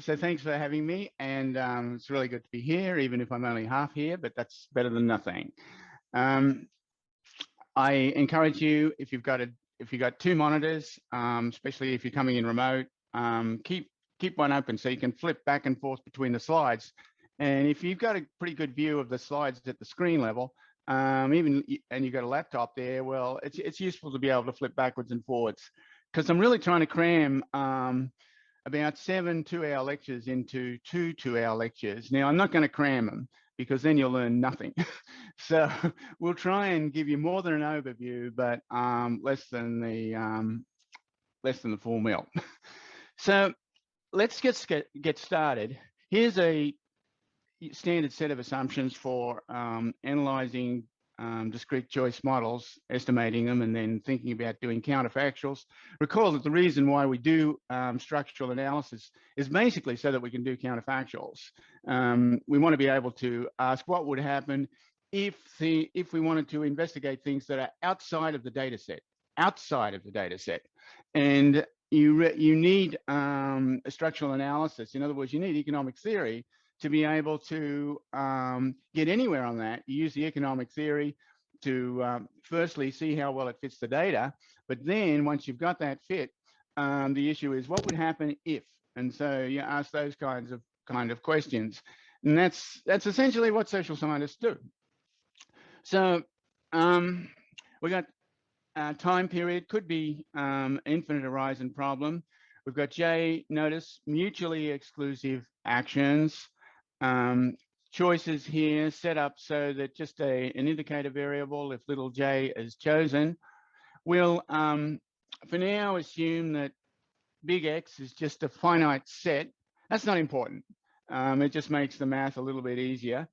So thanks for having me, and it's really good to be here, even if I'm only half here, but that's better than nothing. Um, I encourage you, if you've got two monitors, especially if you're coming in remote, keep one open so you can flip back and forth between the slides. And if you've got a pretty good view of the slides at the screen level, and you've got a laptop there, well, it's useful to be able to flip backwards and forwards, because I'm really trying to cram about 7 2-hour lectures into 2 2-hour lectures. Now, I'm not going to cram them because then you'll learn nothing. So we'll try and give you more than an overview, but less than the full meal. So let's get started. Here's a standard set of assumptions for analyzing discrete choice models, estimating them, and then thinking about doing counterfactuals. Recall that the reason why we do structural analysis is basically so that we can do counterfactuals. We want to be able to ask what would happen if we wanted to investigate things that are outside of the data set, and you need a structural analysis. In other words, you need economic theory to be able to get anywhere on that. You use the economic theory to firstly see how well it fits the data, but then once you've got that fit, the issue is what would happen if, and so you ask those kind of questions, and that's essentially what social scientists do. So we got time period, could be infinite horizon problem. We've got J, notice, mutually exclusive actions. Choices here set up so that just an indicator variable, if little j is chosen, we'll for now assume that big X is just a finite set. That's not important. It just makes the math a little bit easier.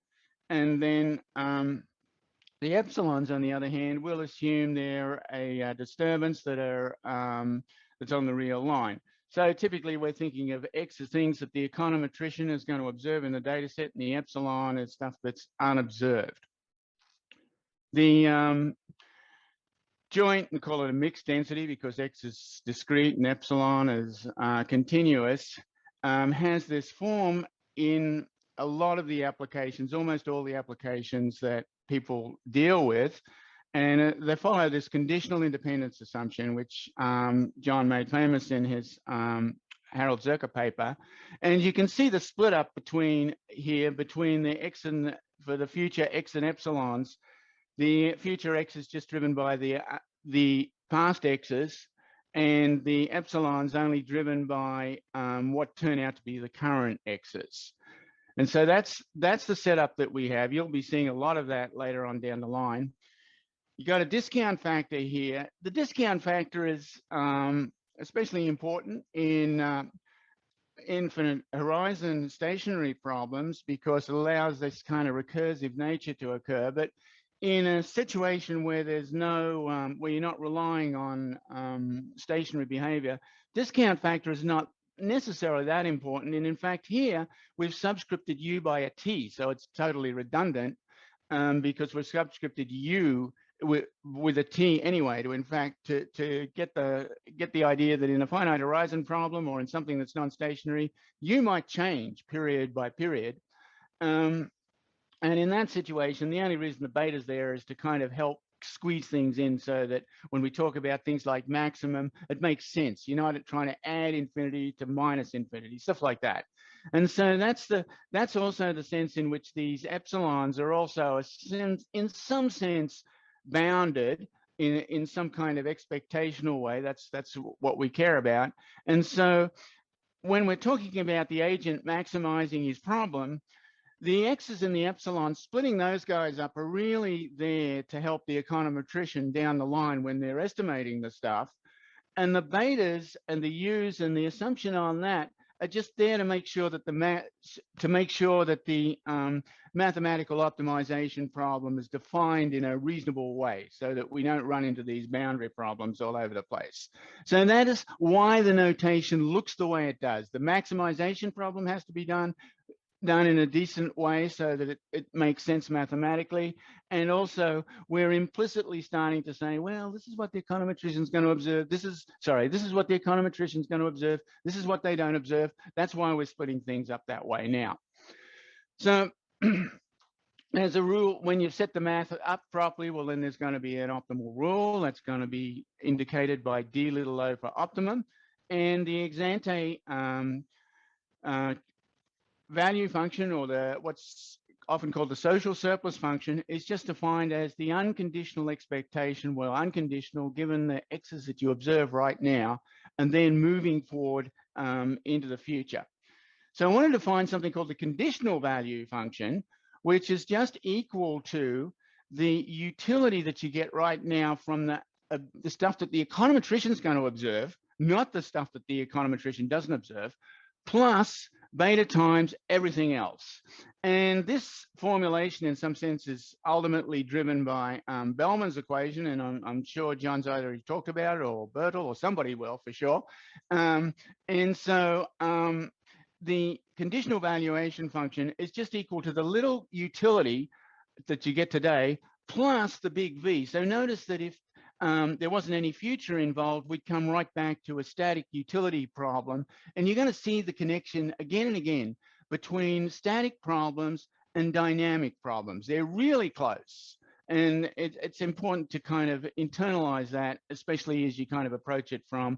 And then the epsilons, on the other hand, will assume they're a disturbance that are that's on the real line. So typically we're thinking of X as things that the econometrician is going to observe in the data set, and the epsilon is stuff that's unobserved. The joint, we call it a mixed density because X is discrete and epsilon is continuous, has this form in a lot of the applications, almost all the applications that people deal with. And they follow this conditional independence assumption, which John made famous in his Harold Zerker paper. And you can see the split up between the X and for the future X and epsilons. The future X is just driven by the past X's, and the epsilon's only driven by what turn out to be the current X's. And so that's the setup that we have. You'll be seeing a lot of that later on down the line. You got a discount factor here. The discount factor is especially important in infinite horizon stationary problems because it allows this kind of recursive nature to occur. But in a situation where there's no, where you're not relying on stationary behavior, discount factor is not necessarily that important. And in fact, here we've subscripted U by a T, so it's totally redundant because we've subscripted U with a T anyway to in fact to get the idea that in a finite horizon problem or in something that's non-stationary, U might change period by period. And in that situation, the only reason the beta's there is to kind of help squeeze things in so that when we talk about things like maximum, it makes sense. You're not trying to add infinity to minus infinity, stuff like that. And so that's also the sense in which these epsilons are also in some sense bounded in some kind of expectational way. That's what we care about. And so when we're talking about the agent maximizing his problem, the X's and the epsilons, splitting those guys up are really there to help the econometrician down the line when they're estimating the stuff. And the betas and the U's and the assumption on that are just there to make sure that the mathematical optimization problem is defined in a reasonable way so that we don't run into these boundary problems all over the place. So that is why the notation looks the way it does. The maximization problem has to be done. done in a decent way so that it makes sense mathematically. And also we're implicitly starting to say, well, this is what the econometrician is going to observe. This is what the econometrician is going to observe. This is what they don't observe. That's why we're splitting things up that way now. So as a rule, when you set the math up properly, well, then there's going to be an optimal rule that's going to be indicated by d little o for optimum. And the ex ante value function, or what's often called the social surplus function, is just defined as the unconditional expectation, well, unconditional given the x's that you observe right now, and then moving forward into the future. So I wanted to find something called the conditional value function, which is just equal to the utility that you get right now from the stuff that the econometrician is going to observe, not the stuff that the econometrician doesn't observe, plus beta times everything else. And this formulation in some sense is ultimately driven by Bellman's equation, and I'm sure John's either talked about it or Bertel or somebody will for sure. And so the conditional valuation function is just equal to the little utility that you get today plus the big V. So notice that if there wasn't any future involved, we'd come right back to a static utility problem. And you're going to see the connection again and again between static problems and dynamic problems. They're really close. And it's important to kind of internalize that, especially as you kind of approach it from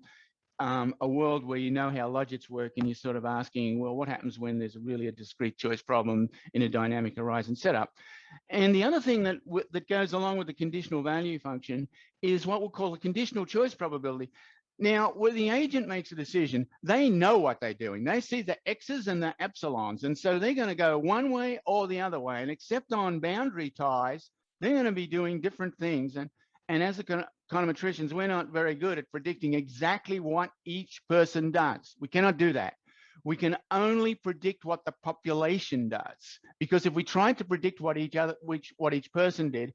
a world where you know how logics work and you're sort of asking, well, what happens when there's really a discrete choice problem in a dynamic horizon setup? And the other thing that goes along with the conditional value function is what we'll call the conditional choice probability. Now, when the agent makes a decision, they know what they're doing. They see the X's and the epsilons, and so they're going to go one way or the other way. And except on boundary ties, they're going to be doing different things. And as econometricians, we're not very good at predicting exactly what each person does. We cannot do that. We can only predict what the population does, because if we tried to predict what each person did,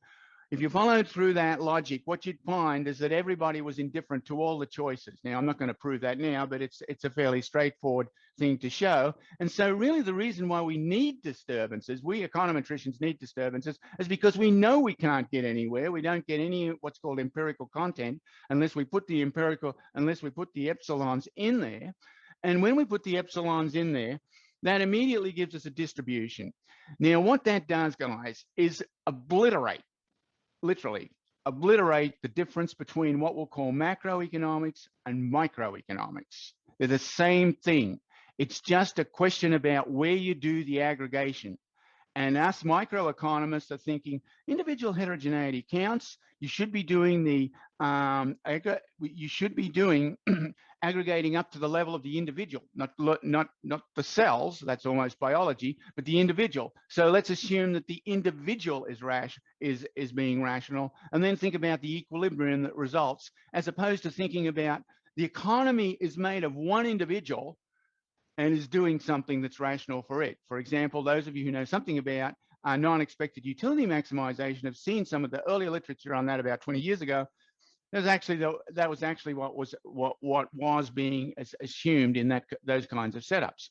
if you followed through that logic, what you'd find is that everybody was indifferent to all the choices. Now, I'm not going to prove that now, but it's a fairly straightforward thing to show. And so really the reason why we need disturbances, we econometricians need disturbances, is because we know we can't get anywhere. We don't get any what's called empirical content unless we put the epsilons in there. And when we put the epsilons in there, that immediately gives us a distribution. Now, what that does, guys, is literally obliterate the difference between what we'll call macroeconomics and microeconomics. They're the same thing. It's just a question about where you do the aggregation. And us microeconomists are thinking individual heterogeneity counts. You should be doing aggregating up to the level of the individual, not the cells. That's almost biology, but the individual. So let's assume that the individual is being rational, and then think about the equilibrium that results, as opposed to thinking about the economy is made of one individual and is doing something that's rational for it. For example, those of you who know something about non-expected utility maximization have seen some of the earlier literature on that about 20 years ago. That was actually what was being assumed in those kinds of setups.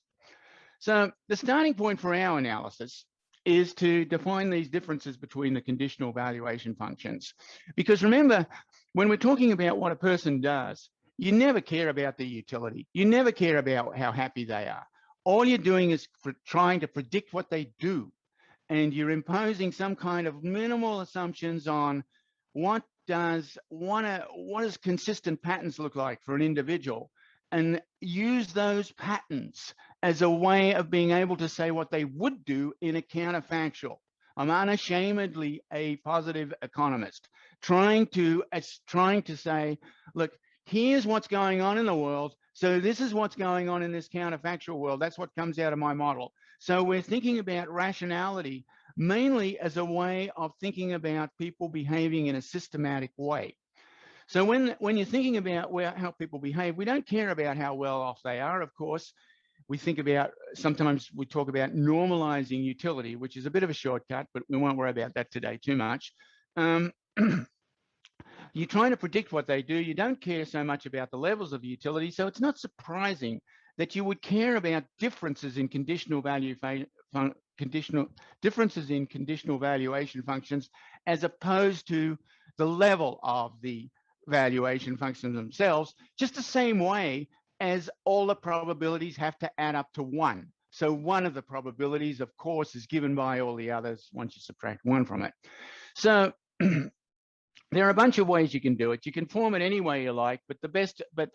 So the starting point for our analysis is to define these differences between the conditional valuation functions. Because remember, when we're talking about what a person does, you never care about the utility. You never care about how happy they are. All you're doing is trying to predict what they do. And you're imposing some kind of minimal assumptions on what does consistent patterns look like for an individual, and use those patterns as a way of being able to say what they would do in a counterfactual. I'm unashamedly a positive economist, trying to say, look, here's what's going on in the world. So this is what's going on in this counterfactual world. That's what comes out of my model. So we're thinking about rationality mainly as a way of thinking about people behaving in a systematic way. So when you're thinking about how people behave, we don't care about how well off they are, of course. Sometimes we talk about normalizing utility, which is a bit of a shortcut, but we won't worry about that today too much. You're trying to predict what they do. You don't care so much about the levels of utility. So it's not surprising that you would care about differences in conditional valuation functions as opposed to the level of the valuation functions themselves, just the same way as all the probabilities have to add up to 1. So one of the probabilities, of course, is given by all the others once you subtract 1 from it. So there are a bunch of ways you can do it. You can form it any way you like, but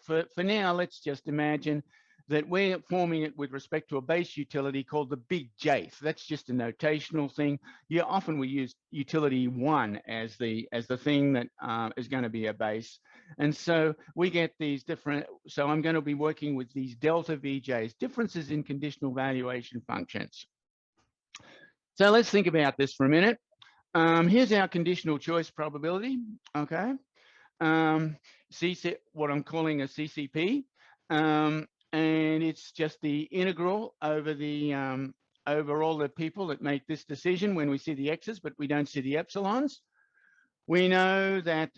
for now, let's just imagine that we're forming it with respect to a base utility called the big J. So that's just a notational thing. Often we use utility 1 as the thing that is going to be a base. And so we get these different, so I'm going to be working with these delta VJs, differences in conditional valuation functions. So let's think about this for a minute. Here's our conditional choice probability, okay? What I'm calling a CCP. And it's just the integral over the over all the people that make this decision when we see the x's, but we don't see the epsilons. We know that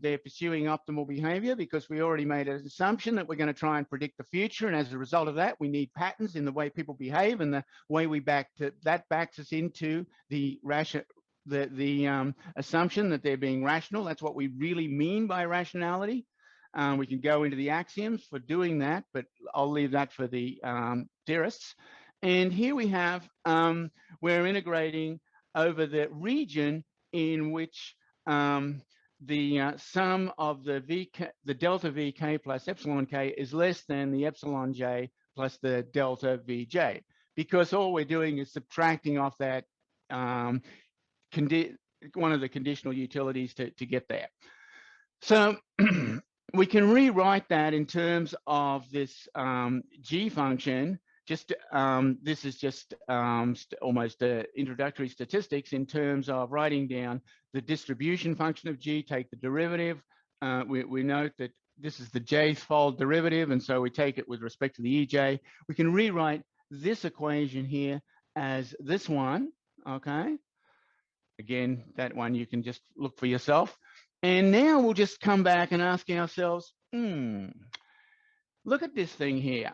they're pursuing optimal behavior because we already made an assumption that we're going to try and predict the future, and as a result of that, we need patterns in the way people behave, and the way we backs us into the assumption that they're being rational. That's what we really mean by rationality. We can go into the axioms for doing that, but I'll leave that for the theorists. And here we have, we're integrating over the region in which the sum of the delta Vk plus epsilon k is less than the epsilon j plus the delta Vj, because all we're doing is subtracting off that one of the conditional utilities to get there. So we can rewrite that in terms of this G function. Just this is just almost introductory statistics in terms of writing down the distribution function of G, take the derivative. We note that this is the Jth fold derivative, and so we take it with respect to the EJ. We can rewrite this equation here as this one, okay? Again, that one you can just look for yourself. And now we'll just come back and ask ourselves, look at this thing here.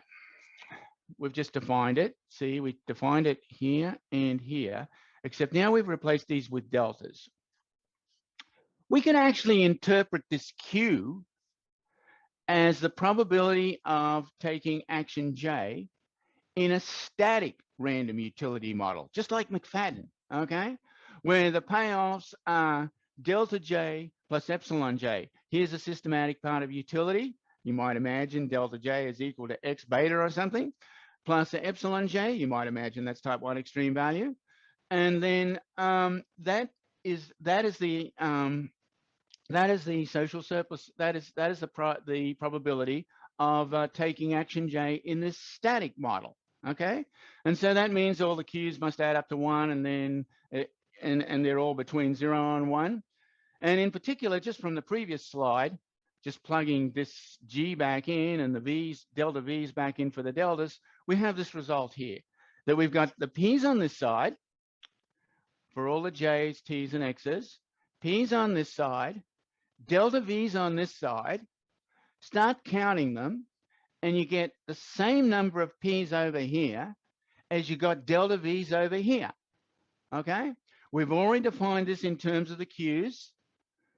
We've just defined it. See, we defined it here and here, except now we've replaced these with deltas. We can actually interpret this Q as the probability of taking action J in a static random utility model, just like McFadden, okay? Where the payoffs are delta J plus epsilon J. Here's a systematic part of utility. You might imagine delta J is equal to X beta or something, plus the epsilon J, you might imagine that's type 1 extreme value. And then that is the social surplus, that is the probability of taking action J in this static model, okay? And so that means all the Q's must add up to 1, and then and they're all between 0 and 1. And in particular, just from the previous slide, just plugging this G back in and the V's, delta V's back in for the deltas, we have this result here, that we've got the P's on this side for all the J's, T's, and X's, P's on this side, delta V's on this side. Start counting them, and you get the same number of P's over here as you got delta V's over here, okay? We've already defined this in terms of the Q's.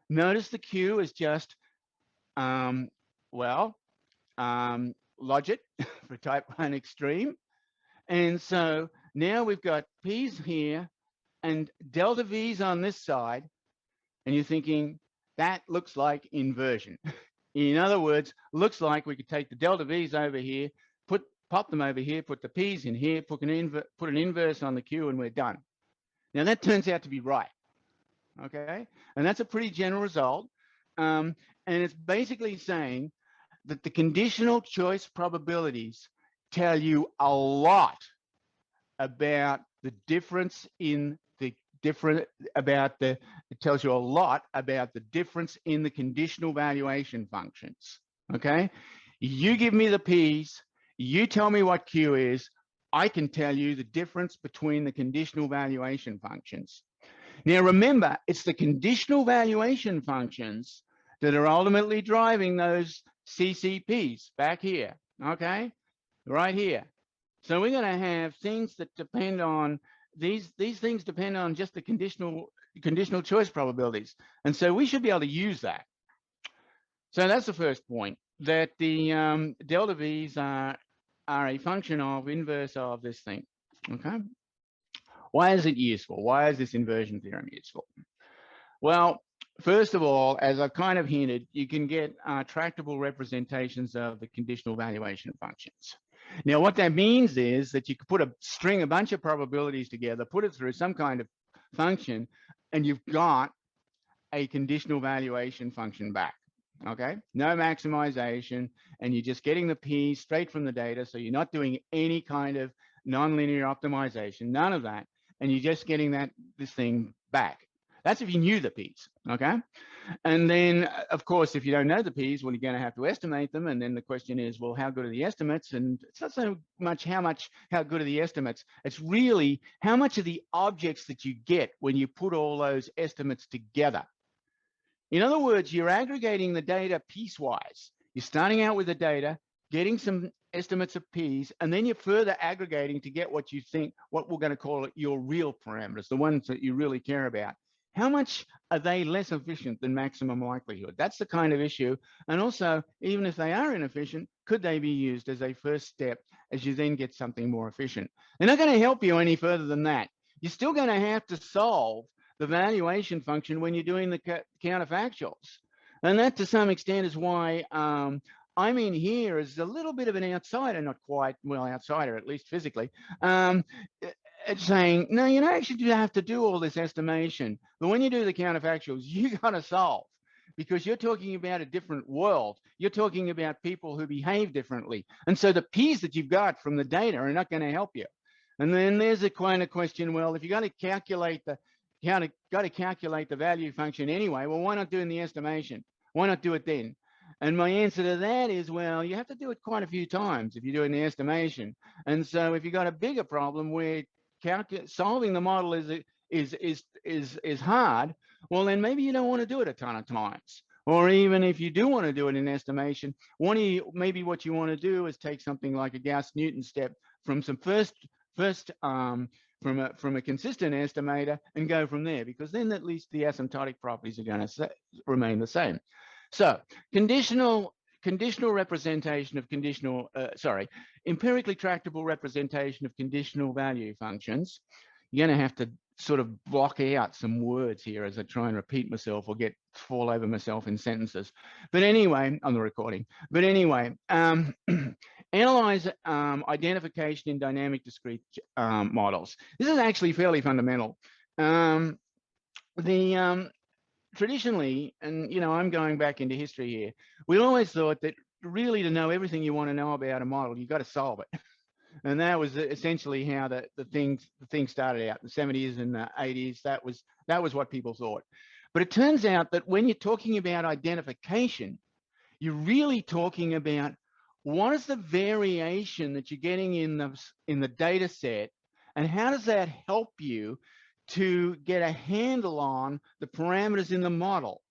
Notice the Q is just, logit for type 1 extreme. And so now we've got P's here and delta V's on this side, and you're thinking, that looks like inversion. In other words, looks like we could take the delta V's over here, pop them over here, put the P's in here, put an inverse on the Q, and we're done. Now that turns out to be right, okay? And that's a pretty general result. And it's basically saying that the conditional choice probabilities tell you a lot about the difference in the it tells you a lot about the difference in the conditional valuation functions, okay? You give me the P's, you tell me what Q is, I can tell you the difference between the conditional valuation functions. Now remember, it's the conditional valuation functions that are ultimately driving those CCPs back here, okay? right here. So we're going to have things that depend on these things depend on just the conditional choice probabilities. And so we should be able to use that. So that's the first point, that the delta V's are a function of inverse of this thing. Okay. Why is it useful? Why is this inversion theorem useful? Well, first of all, as I've kind of hinted, you can get tractable representations of the conditional valuation functions. Now, what that means is that you could put a bunch of probabilities together, put it through some kind of function, and you've got a conditional valuation function back. Okay, no maximization, and you're just getting the P straight from the data, so you're not doing any kind of nonlinear optimization, none of that, and you're just getting this thing back. That's if you knew the P's, okay? And then, of course, if you don't know the P's, well, you're going to have to estimate them, and then the question is, well, how good are the estimates? And it's not so much how good are the estimates, it's really how much of the objects that you get when you put all those estimates together. In other words, you're aggregating the data piecewise. You're starting out with the data, getting some estimates of P's, and then you're further aggregating to get what you think, what we're going to call it your real parameters, the ones that you really care about. How much are they less efficient than maximum likelihood? That's the kind of issue. And also, even if they are inefficient, could they be used as a first step as you then get something more efficient? They're not going to help you any further than that. You're still going to have to solve the valuation function when you're doing the counterfactuals. And that to some extent is why I'm in here as a little bit of an outsider, not quite, well, outsider, at least physically, it's saying, no, you don't actually have to do all this estimation. But when you do the counterfactuals, you got to solve, because you're talking about a different world. You're talking about people who behave differently. And so the P's that you've got from the data are not going to help you. And then there's a kind of question, well, if you're going to calculate the value function anyway, well, why not do in the estimation? Why not do it then? And my answer to that is, well, you have to do it quite a few times if you're doing the estimation. And so if you've got a bigger problem where solving the model is hard, well, then maybe you don't want to do it a ton of times. Or even if you do want to do it in estimation, maybe what you want to do is take something like a Gauss-Newton step from some from a consistent estimator and go from there, because then at least the asymptotic properties are going to remain the same. So conditional representation of empirically tractable representation of conditional value functions. You're going to have to sort of block out some words here as I try and repeat myself or fall over myself in sentences. But anyway, on the recording. But anyway, analyze identification in dynamic discrete models. This is actually fairly fundamental. Traditionally, and I'm going back into history here, we always thought that really to know everything you want to know about a model, you've got to solve it. And that was essentially how the thing started out in the 70s and the 80s. That was what people thought. But it turns out that when you're talking about identification, you're really talking about what is the variation that you're getting in the data set, and how does that help you to get a handle on the parameters in the model.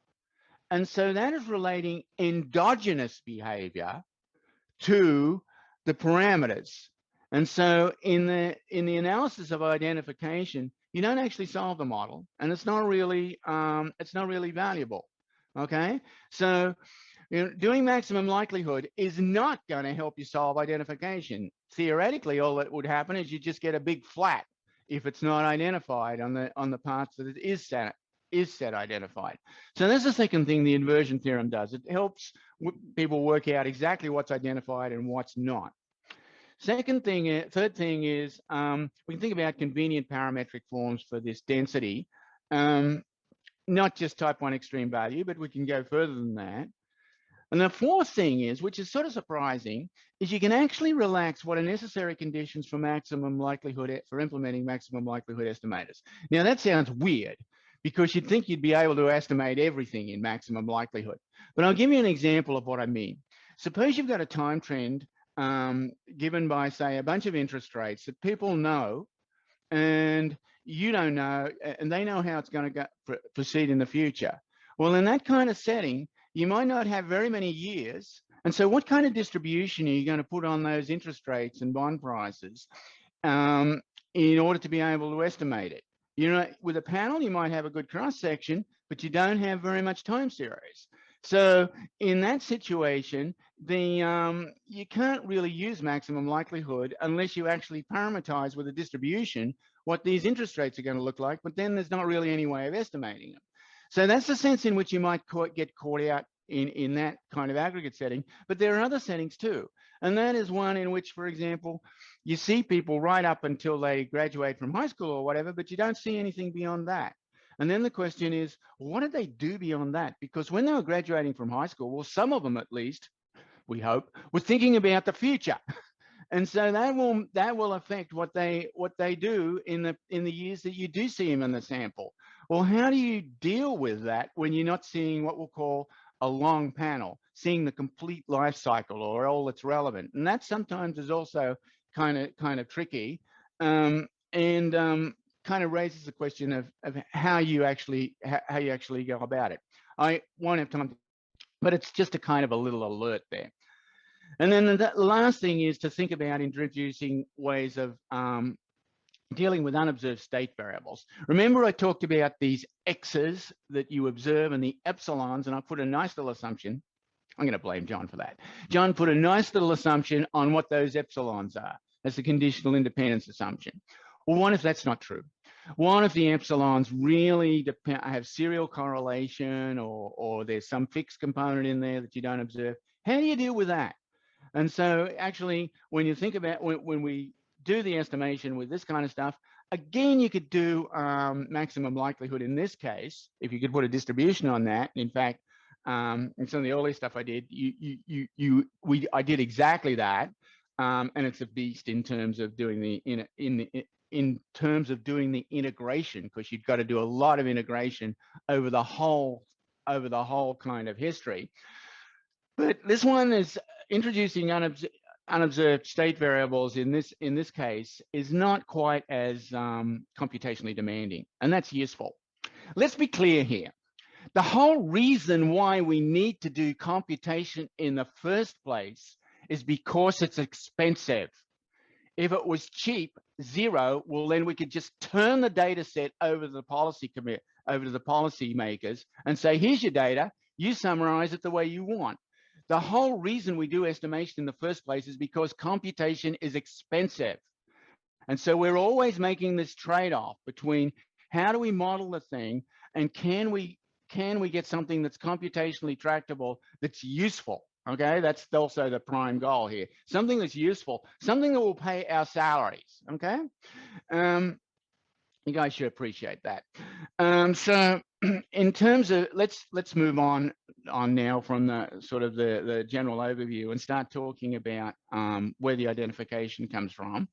And so that is relating endogenous behavior to the parameters. And so in the analysis of identification, you don't actually solve the model, and it's not really valuable. Okay, so doing maximum likelihood is not going to help you solve identification. Theoretically, all that would happen is you just get a big flat if it's not identified on the parts that it is set identified. So that's the second thing the inversion theorem does. It helps people work out exactly what's identified and what's not. Third thing is we can think about convenient parametric forms for this density, not just type 1 extreme value, but we can go further than that. And the fourth thing is, which is sort of surprising, is you can actually relax what are necessary conditions for maximum likelihood, for implementing maximum likelihood estimators. Now that sounds weird, because you'd think you'd be able to estimate everything in maximum likelihood. But I'll give you an example of what I mean. Suppose you've got a time trend given by, say, a bunch of interest rates that people know and you don't know, and they know how it's going to proceed in the future. Well, in that kind of setting, you might not have very many years And so what kind of distribution are you going to put on those interest rates and bond prices in order to be able to estimate it? You know, with a panel, you might have a good cross section, but you don't have very much time series. So in that situation, you can't really use maximum likelihood unless you actually parameterize with a distribution what these interest rates are going to look like, but then there's not really any way of estimating them. So that's the sense in which you might get caught out in that kind of aggregate setting. But there are other settings too. And that is one in which, for example, you see people right up until they graduate from high school or whatever, but you don't see anything beyond that. And then the question is, what did they do beyond that? Because when they were graduating from high school, well, some of them at least, we hope, were thinking about the future. And so that will affect what they do in the years that you do see them in the sample. Well, how do you deal with that when you're not seeing what we'll call a long panel, seeing the complete life cycle or all that's relevant? And that sometimes is also kind of tricky, and kind of raises the question of how you actually go about it. I won't have time, but it's just a kind of a little alert there. And then the last thing is to think about introducing ways of dealing with unobserved state variables. Remember, I talked about these x's that you observe and the epsilons, and I put a nice little assumption. I'm going to blame John for that. John put a nice little assumption on what those epsilons are as a conditional independence assumption. Well, what if that's not true? What if the epsilons really have serial correlation, or there's some fixed component in there that you don't observe? How do you deal with that? And so actually, when you think about when we do the estimation with this kind of stuff, again, you could do maximum likelihood in this case, if you could put a distribution on that. In fact, in some of the early stuff I did, I did exactly that, and it's a beast in terms of doing the in terms of doing the integration, because you've got to do a lot of integration over the whole kind of history. But this one is introducing unobserved state variables in this case is not quite as computationally demanding, and that's useful. Let's be clear here. The whole reason why we need to do computation in the first place is because it's expensive. If it was cheap, zero, well, then we could just turn the data set over to the policy makers and say, here's your data, you summarize it the way you want. The whole reason we do estimation in the first place is because computation is expensive. And so we're always making this trade-off between how do we model the thing and can we get something that's computationally tractable, that's useful. Okay, that's also the prime goal here. Something that's useful, something that will pay our salaries. Okay, you guys should appreciate that. So in terms of, let's move on now from the sort of the general overview and start talking about where the identification comes from.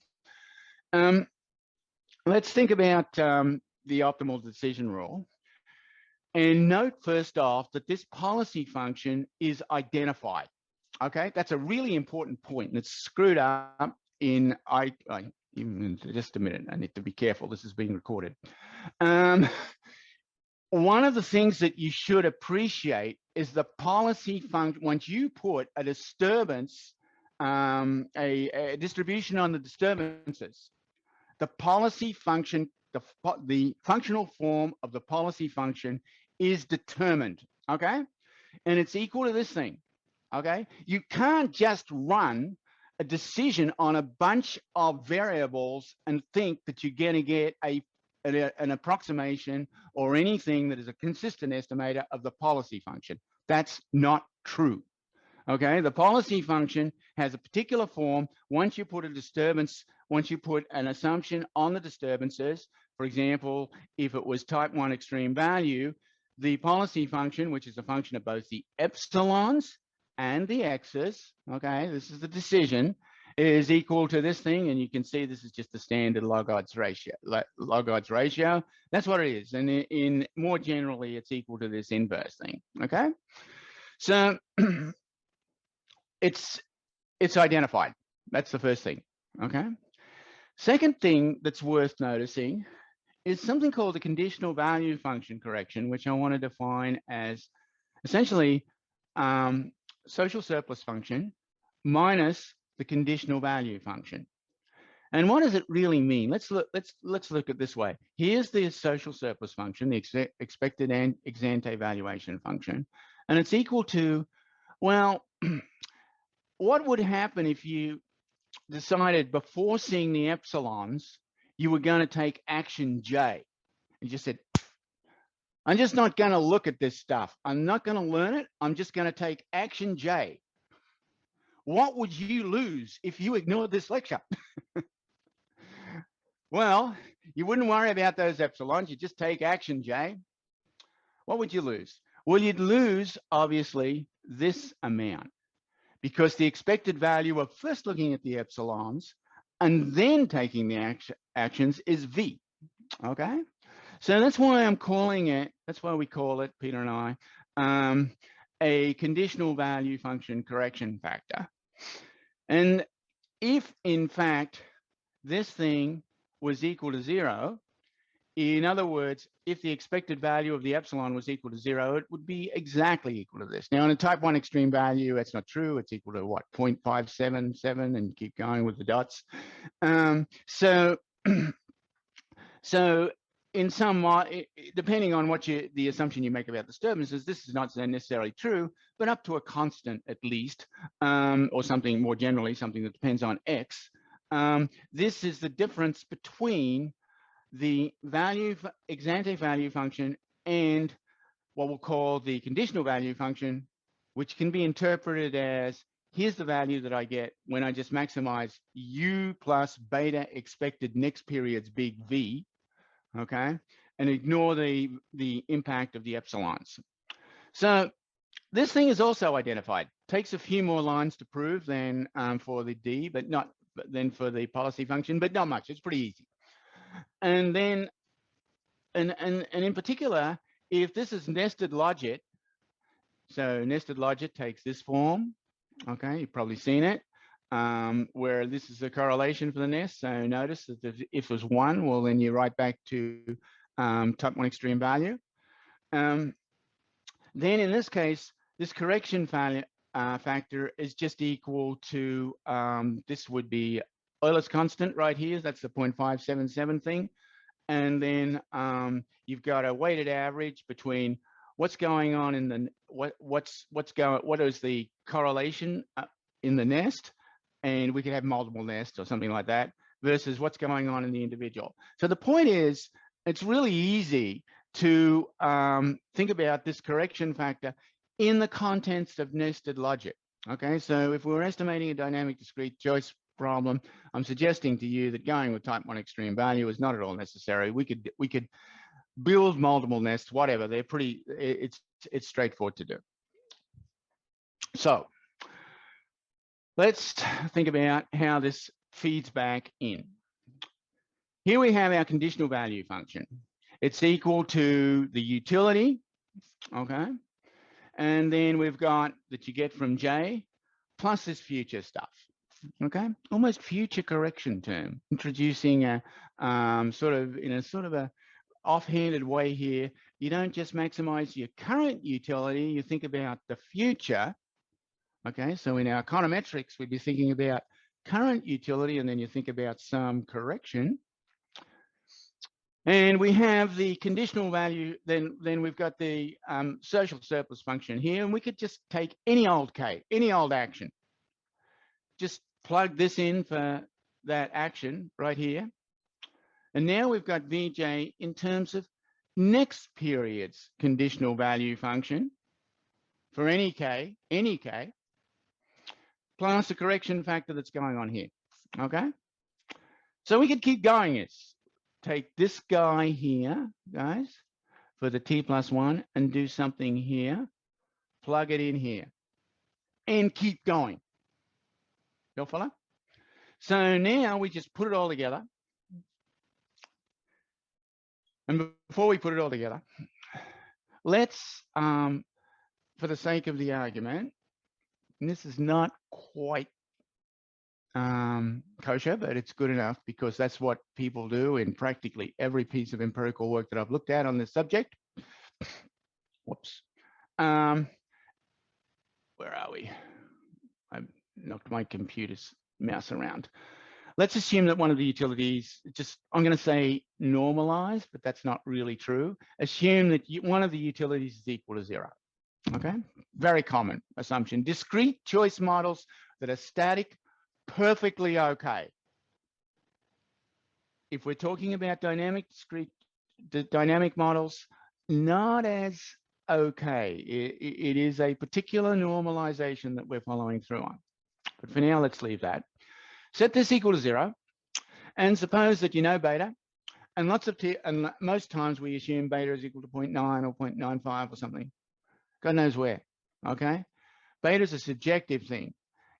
Let's think about the optimal decision rule. And note first off that this policy function is identified. Okay, that's a really important point, and it's screwed up in just a minute. I need to be careful. This is being recorded. One of the things that you should appreciate is the policy function. Once you put a disturbance, a distribution on the disturbances, the policy function, the functional form of the policy function is determined, okay? And it's equal to this thing, okay? You can't just run a decision on a bunch of variables and think that you're going to get an approximation or anything that is a consistent estimator of the policy function. That's not true, okay? The policy function has a particular form. Once you put a disturbance, once you put an assumption on the disturbances, for example, if it was type 1 extreme value, the policy function, which is a function of both the epsilons and the x's, okay, this is the decision, is equal to this thing, and you can see this is just the standard log odds ratio. That's what it is, and in more generally, it's equal to this inverse thing, okay? So it's identified. That's the first thing, okay? Second thing that's worth noticing is something called the conditional value function correction, which I want to define as essentially social surplus function minus the conditional value function. And what does it really mean? Let's look at it this way. Here's the social surplus function, the expected and ex ante valuation function, and it's equal to, well, what would happen if you decided before seeing the epsilons, you were going to take action J? You just said, I'm just not going to look at this stuff. I'm not going to learn it. I'm just going to take action J. What would you lose if you ignored this lecture? Well, you wouldn't worry about those epsilons. You just take action J. What would you lose? Well, you'd lose, obviously, this amount, because the expected value of first looking at the epsilons and then taking the actions is V, okay? So that's why I'm calling it, that's why we call it, Peter and I, a conditional value function correction factor. And if, in fact, this thing was equal to 0, in other words, if the expected value of the epsilon was equal to 0, it would be exactly equal to this. Now, in a type 1 extreme value, that's not true. It's equal to what, 0.577, and keep going with the dots. So in some, depending on what the assumption you make about disturbances, this is not necessarily true, but up to a constant at least, or something more generally, something that depends on x. This is the difference between the value ex ante value function and what we'll call the conditional value function, which can be interpreted as, here's the value that I get when I just maximize U plus beta expected next period's big V, okay, and ignore the impact of the epsilons. So this thing is also identified. Takes a few more lines to prove than for the D, but not than for the policy function, but not much. It's pretty easy. And then, and in particular, if this is nested logit, so nested logit takes this form, okay, you've probably seen it, where this is a correlation for the nest. So notice that if it was 1, well, then you write back to type 1 extreme value. Then in this case, this correction factor is just equal to, this would be Euler's constant right here. That's the 0.577 thing. And then you've got a weighted average between what's going on in the, what is the correlation in the nest, and we could have multiple nests or something like that, versus what's going on in the individual. So the point is, it's really easy to think about this correction factor in the context of nested logit. Okay, so if we were estimating a dynamic discrete choice problem, I'm suggesting to you that going with type 1 extreme value is not at all necessary. We could build multiple nests, whatever. They're pretty, it's straightforward to do. So let's think about how this feeds back in. Here we have our conditional value function. It's equal to the utility, okay? And then we've got that you get from J plus this future stuff. Okay, almost future correction term, introducing a sort of a offhanded way here. You don't just maximize your current utility, you think about the future. Okay, so in our econometrics, we'd be thinking about current utility, and then you think about some correction. And we have the conditional value, then we've got the social surplus function here, and we could just take any old K, any old action. Just plug this in for that action right here. And now we've got Vj in terms of next period's conditional value function for any K, plus the correction factor that's going on here, okay? So we could keep going this. Take this guy here, guys, for the T+1 and do something here, plug it in here, and keep going. You'll follow? So now we just put it all together. And before we put it all together, let's, for the sake of the argument, and this is not quite kosher, but it's good enough because that's what people do in practically every piece of empirical work that I've looked at on this subject. Whoops. where are we? I knocked my computer's mouse around. Let's assume that one of the utilities, I'm going to say normalized, but that's not really true. Assume that one of the utilities is equal to 0. Okay, very common assumption. Discrete choice models that are static, perfectly okay. If we're talking about dynamic models, not as okay. It is a particular normalization that we're following through on. But for now, let's leave that. Set this equal to 0, and suppose that you know beta, and most times we assume beta is equal to 0.9 or 0.95 or something. God knows where, okay? Beta is a subjective thing.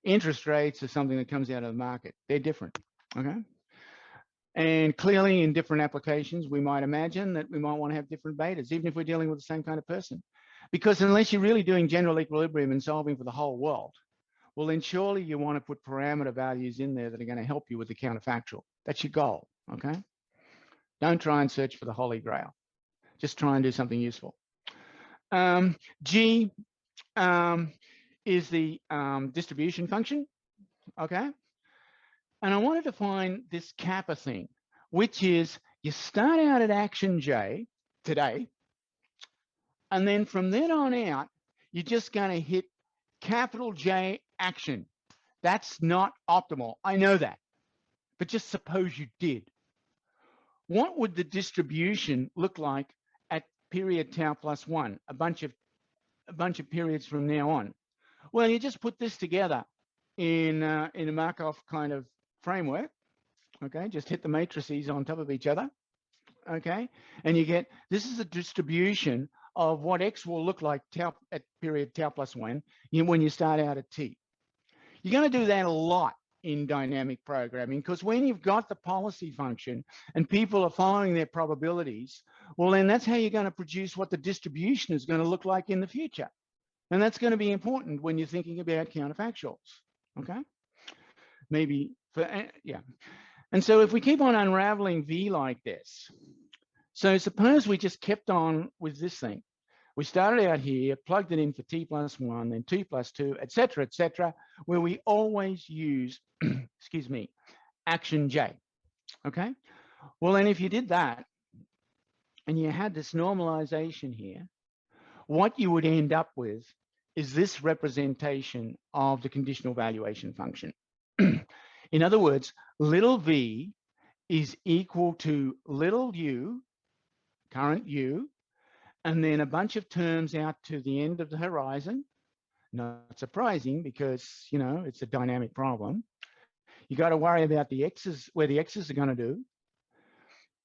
Interest rates are something that comes out of the market. They're different, okay? And clearly in different applications, we might imagine that we might want to have different betas, even if we're dealing with the same kind of person. Because unless you're really doing general equilibrium and solving for the whole world, well, then surely you want to put parameter values in there that are going to help you with the counterfactual. That's your goal, okay? Don't try and search for the holy grail. Just try and do something useful. G is the distribution function, okay? And I wanted to find this kappa thing, which is you start out at action J today, and then from then on out, you're just going to hit capital J action. That's not optimal. I know that. But just suppose you did. What would the distribution look like at period tau plus 1, a bunch of periods from now on? Well, you just put this together in a Markov kind of framework, okay? Just hit the matrices on top of each other, okay? And you get, this is a distribution of what X will look like at period tau plus 1 when you start out at T. You're going to do that a lot in dynamic programming, because when you've got the policy function and people are following their probabilities, well, then that's how you're going to produce what the distribution is going to look like in the future. And that's going to be important when you're thinking about counterfactuals, okay? Maybe, yeah. And so if we keep on unraveling V like this, so suppose we just kept on with this thing. We started out here, plugged it in for T plus 1, then T plus 2, et cetera, where we always use, excuse me, action J, okay? Well, then if you did that, and you had this normalization here, what you would end up with is this representation of the conditional valuation function. In other words, little v is equal to little u, current u, and then a bunch of terms out to the end of the horizon. Not surprising, because, you know, it's a dynamic problem. You got to worry about the x's, where the x's are going to do.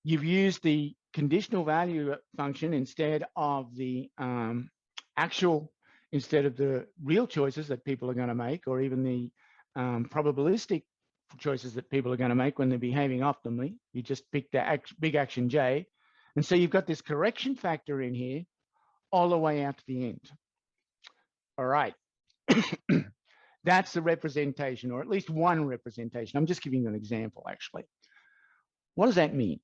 You've used the conditional value function instead of the instead of the real choices that people are going to make, or even the probabilistic choices that people are going to make when they're behaving optimally. You just pick the big action J. And so you've got this correction factor in here all the way out to the end. All right. That's the representation, or at least one representation. I'm just giving you an example, actually. What does that mean?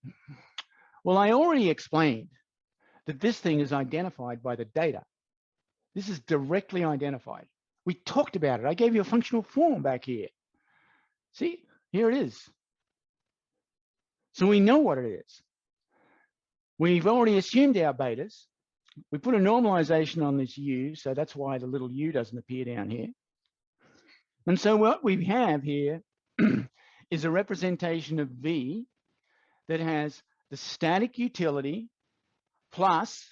Well, I already explained that this thing is identified by the data. This is directly identified. We talked about it. I gave you a functional form back here. See, here it is. So we know what it is. We've already assumed our betas. We put a normalization on this u, so that's why the little u doesn't appear down here. And so what we have here is a representation of V that has the static utility plus,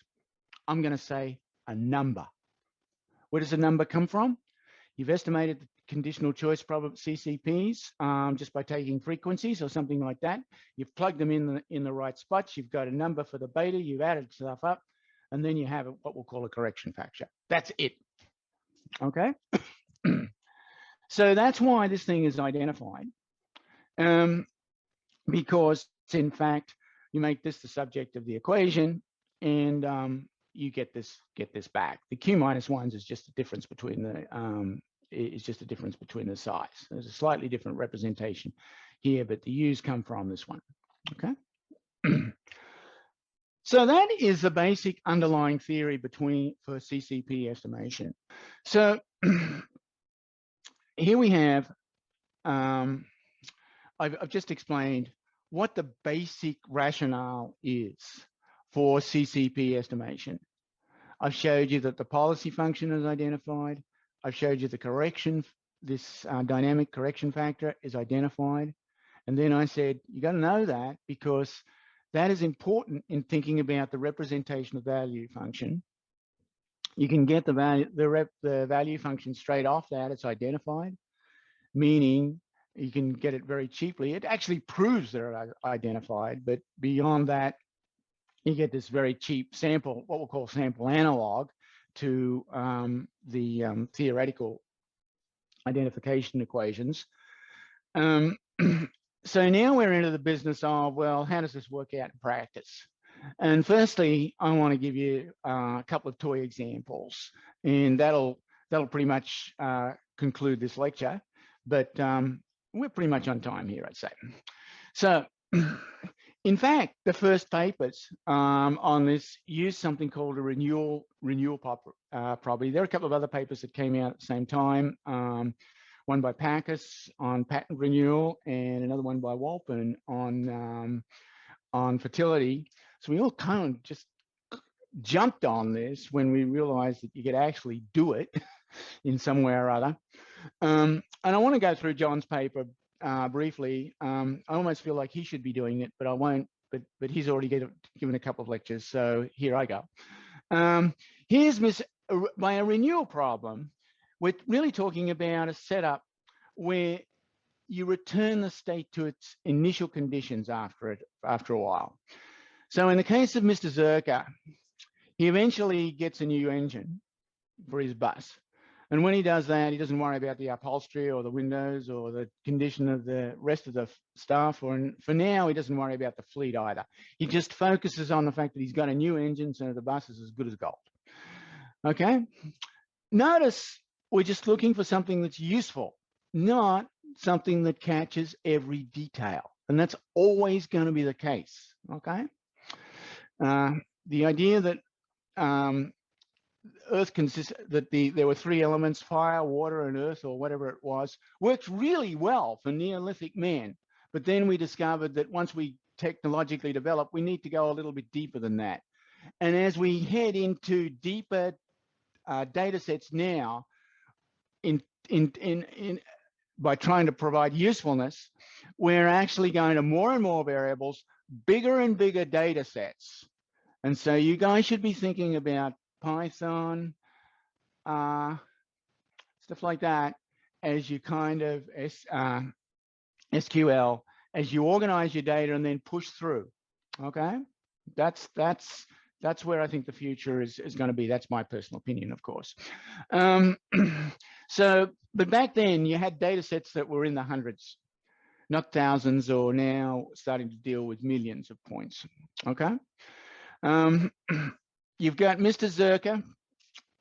I'm going to say, a number. Where does a number come from? You've estimated the conditional choice CCPs just by taking frequencies or something like that. You've plugged them in the right spots. You've got a number for the beta. You've added stuff up, and then you have what we'll call a correction factor. That's it. Okay. So that's why this thing is identified, because in fact you make this the subject of the equation, and you get this back. The q minus 1s is just the difference between the size. There's a slightly different representation here, but the u's come from this one. Okay. So that is the basic underlying theory for CCP estimation. So here we have, I've just explained what the basic rationale is for CCP estimation. I've showed you that the policy function is identified. I've showed you the correction, this dynamic correction factor is identified. And then I said, you got to know that because that is important in thinking about the representation of value function. You can get the value function straight off that, it's identified, meaning you can get it very cheaply. It actually proves they're identified, but beyond that, you get this very cheap sample, what we'll call sample analog to the theoretical identification equations. So now we're into the business of, well, how does this work out in practice? And firstly, I want to give you a couple of toy examples, and that'll pretty much conclude this lecture. But we're pretty much on time here, I'd say. So, in fact, the first papers on this use something called a renewal property. There are a couple of other papers that came out at the same time. One by Packus on patent renewal, and another one by Walpin on fertility. So we all kind of just jumped on this when we realized that you could actually do it in some way or other. And I want to go through John's paper briefly. I almost feel like he should be doing it, but I won't. But he's already given a couple of lectures, so here I go. Here's by a renewal problem. We're really talking about a setup where you return the state to its initial conditions after a while. So in the case of Mr. Zerker, he eventually gets a new engine for his bus. And when he does that, he doesn't worry about the upholstery or the windows or the condition of the rest of the stuff. Or for now, he doesn't worry about the fleet either. He just focuses on the fact that he's got a new engine, so the bus is as good as gold. Okay? Notice we're just looking for something that's useful, not something that catches every detail. And that's always going to be the case, okay? The idea that Earth consists, that there were three elements, fire, water, and earth, or whatever it was, worked really well for Neolithic man. But then we discovered that once we technologically develop, we need to go a little bit deeper than that. And as we head into deeper data sets now, by trying to provide usefulness, we're actually going to more and more variables, bigger and bigger data sets. And so you guys should be thinking about Python, stuff like that, as you kind of SQL, as you organize your data and then push through. Okay, that's where I think the future is going to be. That's my personal opinion, of course. So, but back then you had data sets that were in the hundreds, not thousands, or now starting to deal with millions of points. Okay. You've got Mr. Zerker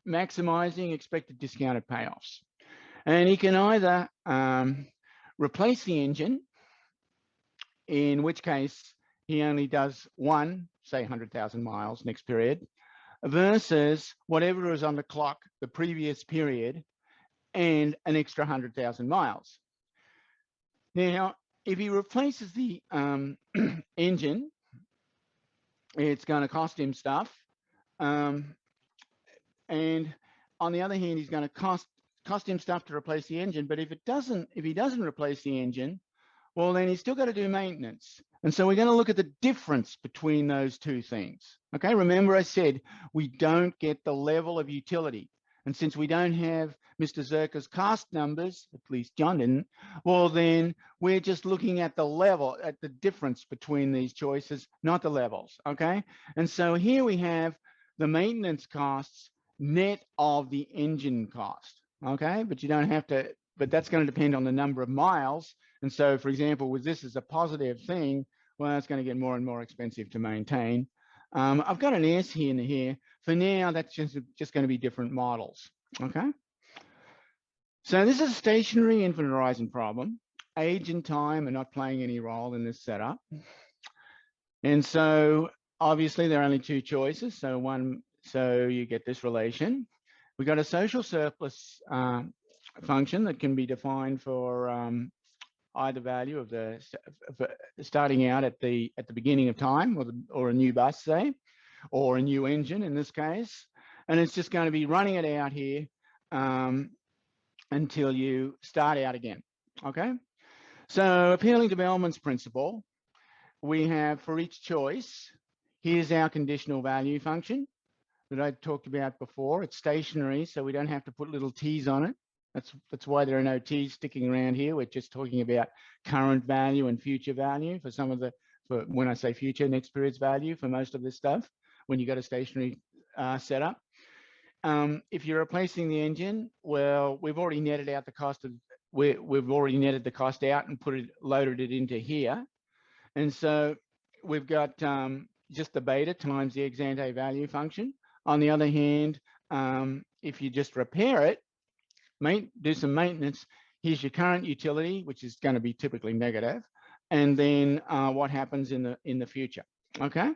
maximizing expected discounted payoffs. And he can either replace the engine, in which case he only does one, say 100,000 miles next period, versus whatever is on the clock the previous period and an extra 100,000 miles. Now, if he replaces the engine, it's going to cost him stuff. And on the other hand, he's going to cost him stuff to replace the engine. But if he doesn't replace the engine, well, then he's still got to do maintenance. And so we're going to look at the difference between those two things. Okay, remember I said we don't get the level of utility. And since we don't have Mr. Zerker's cost numbers, at least John didn't, well, then we're just looking at the level, at the difference between these choices, not the levels, okay? And so here we have the maintenance costs net of the engine cost, okay? But you don't have to, but that's going to depend on the number of miles. And so, for example, with this as a positive thing, well, it's going to get more and more expensive to maintain. I've got an S here and here. For now, that's just going to be different models, okay? So this is a stationary infinite horizon problem. Age and time are not playing any role in this setup. And so obviously there are only two choices. So you get this relation. We got a social surplus function that can be defined for either value of the starting out at the beginning of time, or a new bus, say, or a new engine in this case, and it's just going to be running it out here until you start out again. Okay, so appealing to Bellman's principle, we have for each choice, here's our conditional value function that I talked about before. It's stationary, so we don't have to put little t's on it. That's why there are no t's sticking around here. We're just talking about current value and future value for some of the, for when I say future, next period's value for most of this stuff, when you got a stationary setup. If you're replacing the engine, well, we've already netted out the cost of, we've already netted the cost out and loaded it into here. And so we've got just the beta times the ex ante value function. On the other hand, if you just repair it, do some maintenance, here's your current utility, which is going to be typically negative, and then what happens in the future. Okay,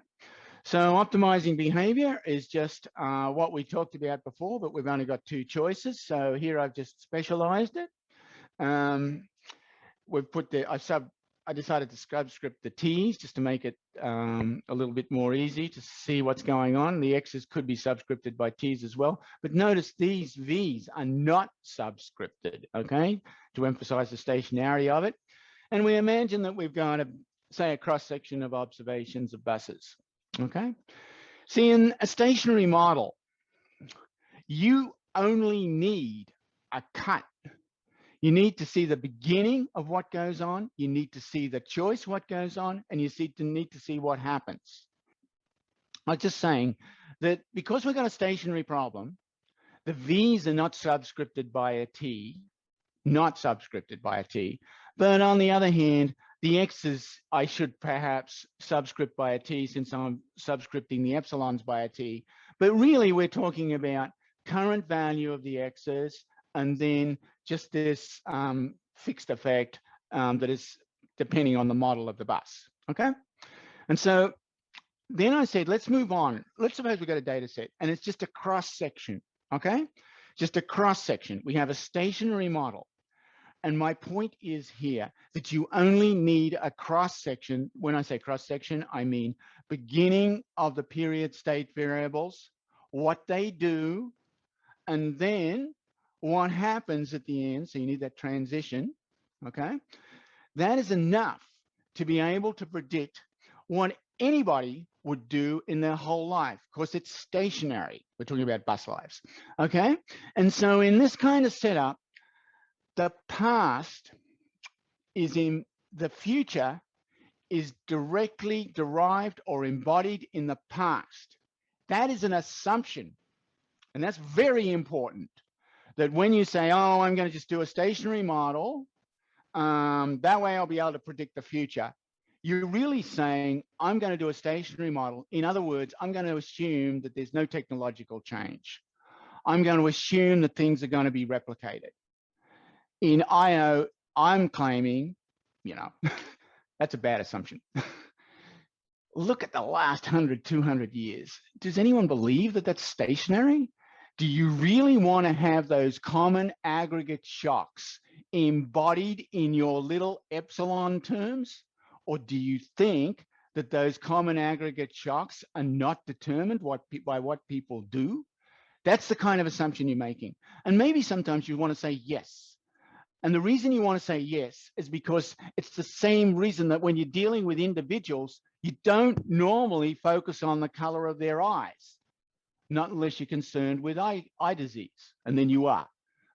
so optimizing behavior is just what we talked about before, but we've only got two choices. So here I've just specialized it. We've put the I decided to subscript the t's just to make it a little bit more easy to see what's going on. The x's could be subscripted by t's as well, but notice these v's are not subscripted, okay, to emphasize the stationarity of it. And we imagine that we've got say a cross-section of observations of buses, okay. See, in a stationary model, you only need a cut. You need to see the beginning of what goes on. You need to see the choice, what goes on, and you need to see what happens. I'm just saying that because we've got a stationary problem, the V's are not subscripted by a T, but on the other hand, the X's I should perhaps subscript by a T since I'm subscripting the epsilons by a T. But really, we're talking about current value of the X's, and then just this fixed effect that is depending on the model of the bus, okay? And so then I said, let's move on. Let's suppose we've got a data set and it's just a cross section, okay? Just a cross section. We have a stationary model. And my point is here that you only need a cross section. When I say cross section, I mean beginning of the period state variables, what they do, and then what happens at the end. So you need that transition, okay? That is enough to be able to predict what anybody would do in their whole life. Of course, it's stationary. We're talking about bus lives, okay? And so in this kind of setup, the past is in the future is directly derived or embodied in the past. That is an assumption, and that's very important. That when you say, oh, I'm going to just do a stationary model, that way I'll be able to predict the future, you're really saying, I'm going to do a stationary model. In other words, I'm going to assume that there's no technological change. I'm going to assume that things are going to be replicated. In IO, I'm claiming, you know, that's a bad assumption. Look at the last 100, 200 years. Does anyone believe that that's stationary? Do you really want to have those common aggregate shocks embodied in your little epsilon terms? Or do you think that those common aggregate shocks are not determined by what people do? That's the kind of assumption you're making. And maybe sometimes you want to say yes. And the reason you want to say yes is because it's the same reason that when you're dealing with individuals, you don't normally focus on the color of their eyes. Not unless you're concerned with eye disease, and then you are,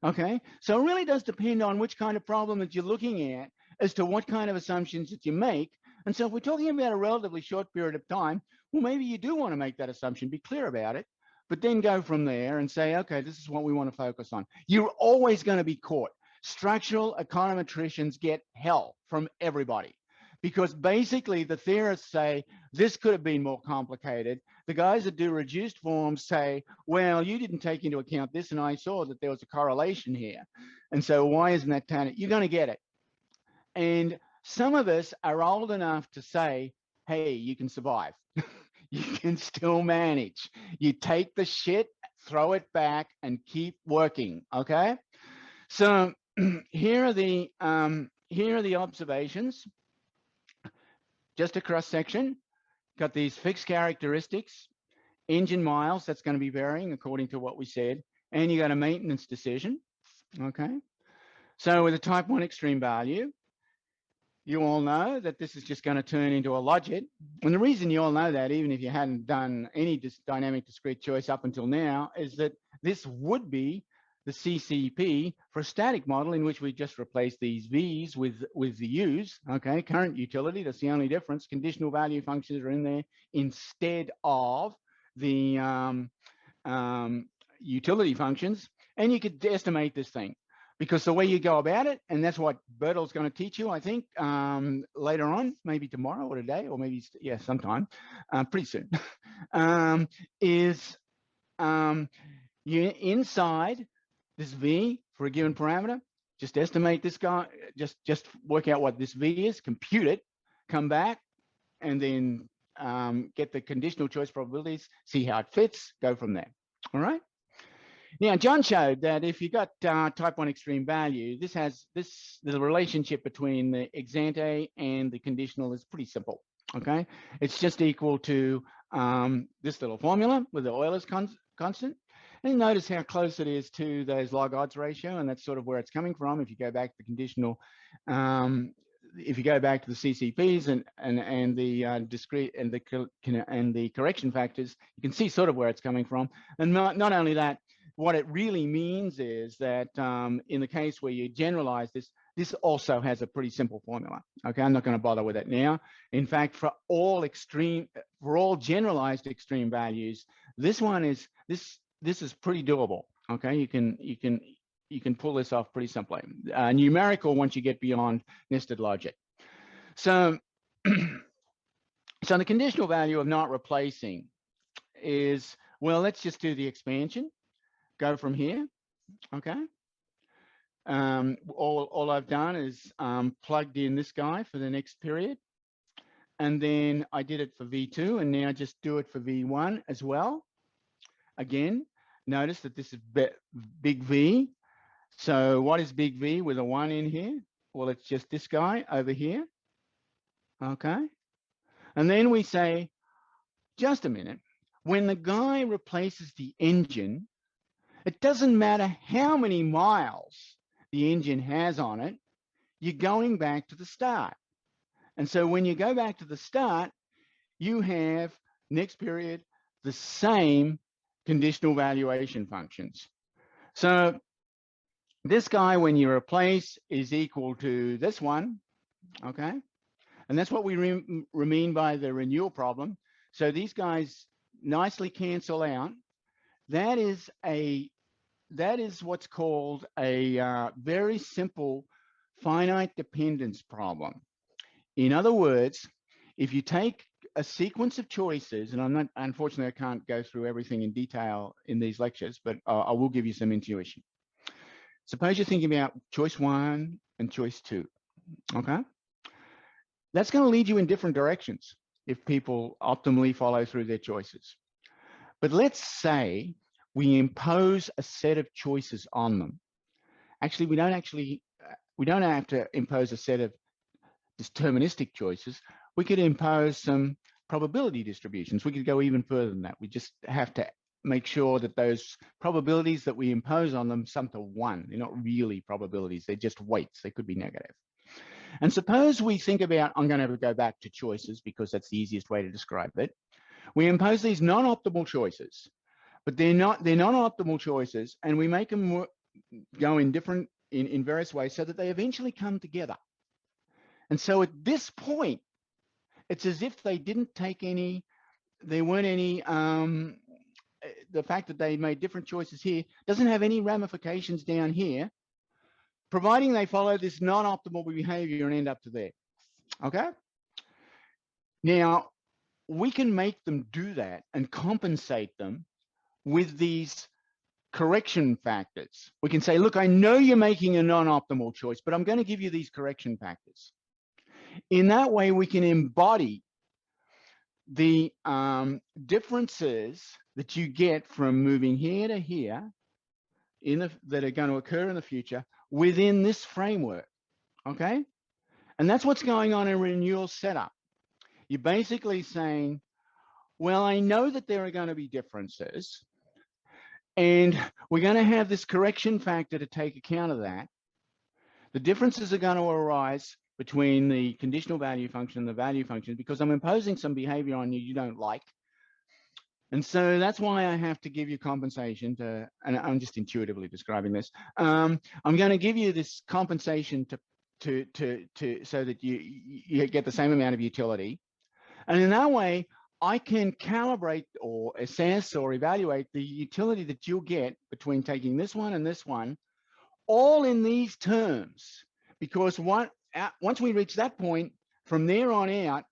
okay? So it really does depend on which kind of problem that you're looking at as to what kind of assumptions that you make. And so if we're talking about a relatively short period of time, well, maybe you do want to make that assumption, be clear about it, but then go from there and say, okay, this is what we want to focus on. You're always going to be caught. Structural econometricians get hell from everybody, because basically the theorists say, this could have been more complicated. The guys that do reduced forms say, well, you didn't take into account this, and I saw that there was a correlation here. And so why isn't that tangent? You're going to get it. And some of us are old enough to say, hey, you can survive. you can still manage. You take the shit, throw it back, and keep working. Okay. So here are the observations. Just a cross section. Got these fixed characteristics. Engine miles, that's going to be varying according to what we said. And you got a maintenance decision. Okay. So with a type 1 extreme value, you all know that this is just going to turn into a logit. And the reason you all know that, even if you hadn't done any dynamic discrete choice up until now, is that this would be the CCP for a static model in which we just replace these V's with the U's. Okay, current utility, that's the only difference. Conditional value functions are in there instead of the utility functions. And you could estimate this thing, because the way you go about it, and that's what Bertel's going to teach you, I think, later on, maybe tomorrow or today, or maybe, yeah, sometime, pretty soon, is you inside this V for a given parameter, just estimate this guy, just work out what this V is, compute it, come back, and then get the conditional choice probabilities, see how it fits, go from there. All right. Now, John showed that if you got type 1 extreme value, the relationship between the ex ante and the conditional is pretty simple. Okay, it's just equal to this little formula with the Euler's constant. And notice how close it is to those log odds ratio, and that's sort of where it's coming from. If you go back to the conditional, if you go back to the CCPs and the discrete and the correction factors, you can see sort of where it's coming from. And not only that, what it really means is that in the case where you generalize this, this also has a pretty simple formula. Okay, I'm not going to bother with it now. In fact, for all generalized extreme values, this is pretty doable. Okay, you can pull this off pretty simply. Numerical once you get beyond nested logic. So, so the conditional value of not replacing is, well, let's just do the expansion. Go from here. Okay. All I've done is plugged in this guy for the next period, and then I did it for V2, and now just do it for V1 as well. Again, notice that this is big V. So what is big V with a 1 in here? Well, it's just this guy over here. Okay. And then we say, just a minute, when the guy replaces the engine, it doesn't matter how many miles the engine has on it, you're going back to the start. And so when you go back to the start, you have next period the same conditional valuation functions. So this guy, when you replace, is equal to this one. Okay. And that's what we mean by the renewal problem. So these guys nicely cancel out. That is what's called a very simple finite dependence problem. In other words, if you take a sequence of choices, and unfortunately, I can't go through everything in detail in these lectures, but I will give you some intuition. Suppose you're thinking about choice 1 and choice 2, okay? That's going to lead you in different directions if people optimally follow through their choices. But let's say we impose a set of choices on them. Actually, we don't have to impose a set of deterministic choices. We could impose some probability distributions. We could go even further than that. We just have to make sure that those probabilities that we impose on them sum to 1. They're not really probabilities. They're just weights. They could be negative. And suppose we think about, I'm going to go back to choices because that's the easiest way to describe it. We impose these non-optimal choices, but they're non-optimal choices, and we make them go in various ways so that they eventually come together. And so at this point, it's as if they didn't take any, there weren't any, the fact that they made different choices here doesn't have any ramifications down here, providing they follow this non-optimal behavior and end up to there. Okay? Now, we can make them do that and compensate them with these correction factors. We can say, look, I know you're making a non-optimal choice, but I'm going to give you these correction factors. In that way, we can embody the differences that you get from moving here to here that are going to occur in the future within this framework, okay? And that's what's going on in renewal setup. You're basically saying, well, I know that there are going to be differences, and we're going to have this correction factor to take account of that. The differences are going to arise between the conditional value function and the value function because I'm imposing some behavior on you you don't like. And so that's why I have to give you compensation to, and I'm just intuitively describing this. I'm going to give you this compensation so that you get the same amount of utility. And in that way, I can calibrate or assess or evaluate the utility that you'll get between taking this one and this one, all in these terms. Because once we reach that point, from there on out,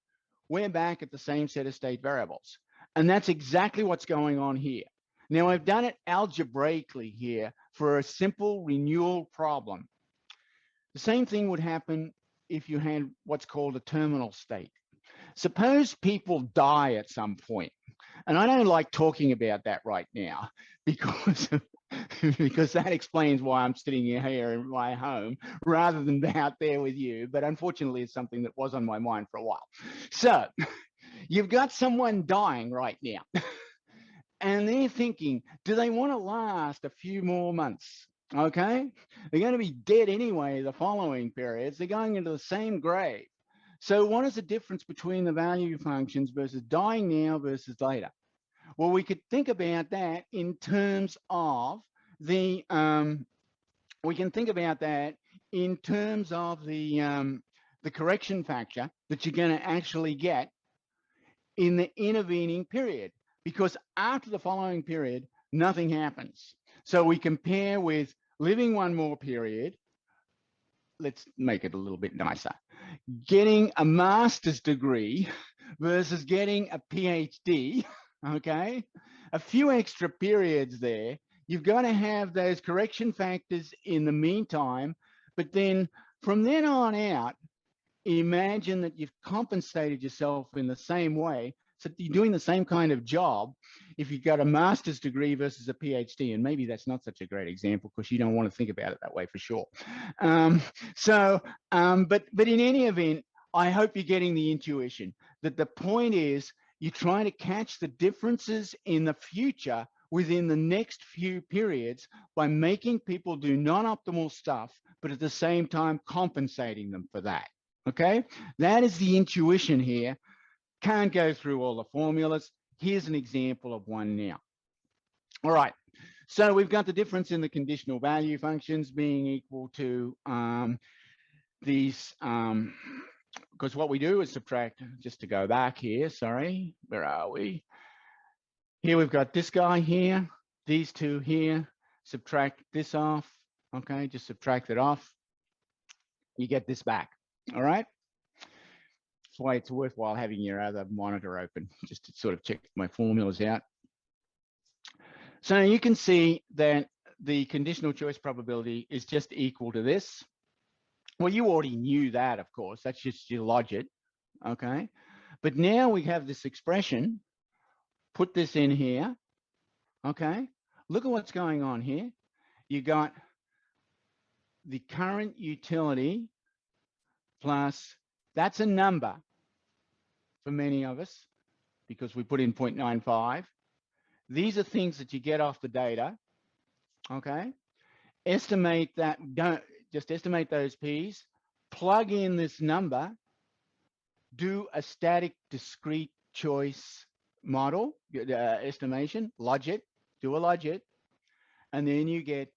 we're back at the same set of state variables. And that's exactly what's going on here. Now, I've done it algebraically here for a simple renewal problem. The same thing would happen if you had what's called a terminal state. Suppose people die at some point, and I don't like talking about that right now because that explains why I'm sitting here in my home rather than out there with you. But unfortunately, it's something that was on my mind for a while. So you've got someone dying right now, and they're thinking, do they want to last a few more months? Okay, they're going to be dead anyway the following periods. They're going into the same grave. So what is the difference between the value functions versus dying now versus later? Well, we could think about that in terms of the correction factor that you're going to actually get in the intervening period, because after the following period, nothing happens. So we compare with living one more period. Let's make it a little bit nicer. Getting a master's degree versus getting a PhD, okay? A few extra periods there. You've got to have those correction factors in the meantime, but then from then on out, imagine that you've compensated yourself in the same way, so you're doing the same kind of job if you've got a master's degree versus a PhD. And maybe that's not such a great example because you don't want to think about it that way for sure. But in any event, I hope you're getting the intuition that the point is you're trying to catch the differences in the future within the next few periods by making people do non-optimal stuff, but at the same time compensating them for that. Okay, that is the intuition here. Can't go through all the formulas. Here's an example of one now. All right, so we've got the difference in the conditional value functions being equal to these, because what we do is subtract, just to go back here, sorry, where are we? Here we've got this guy here, these two here, subtract this off, okay, just subtract it off. You get this back, all right? That's why it's worthwhile having your other monitor open, just to sort of check my formulas out. So you can see that the conditional choice probability is just equal to this. Well, you already knew that, of course, that's just your logic, okay? But now we have this expression, put this in here, okay? Look at what's going on here. You got the current utility plus, that's a number for many of us because we put in 0.95. These are things that you get off the data, okay? Estimate that, just estimate those P's, plug in this number, do a static discrete choice model, estimation, logit, do a logit, and then you get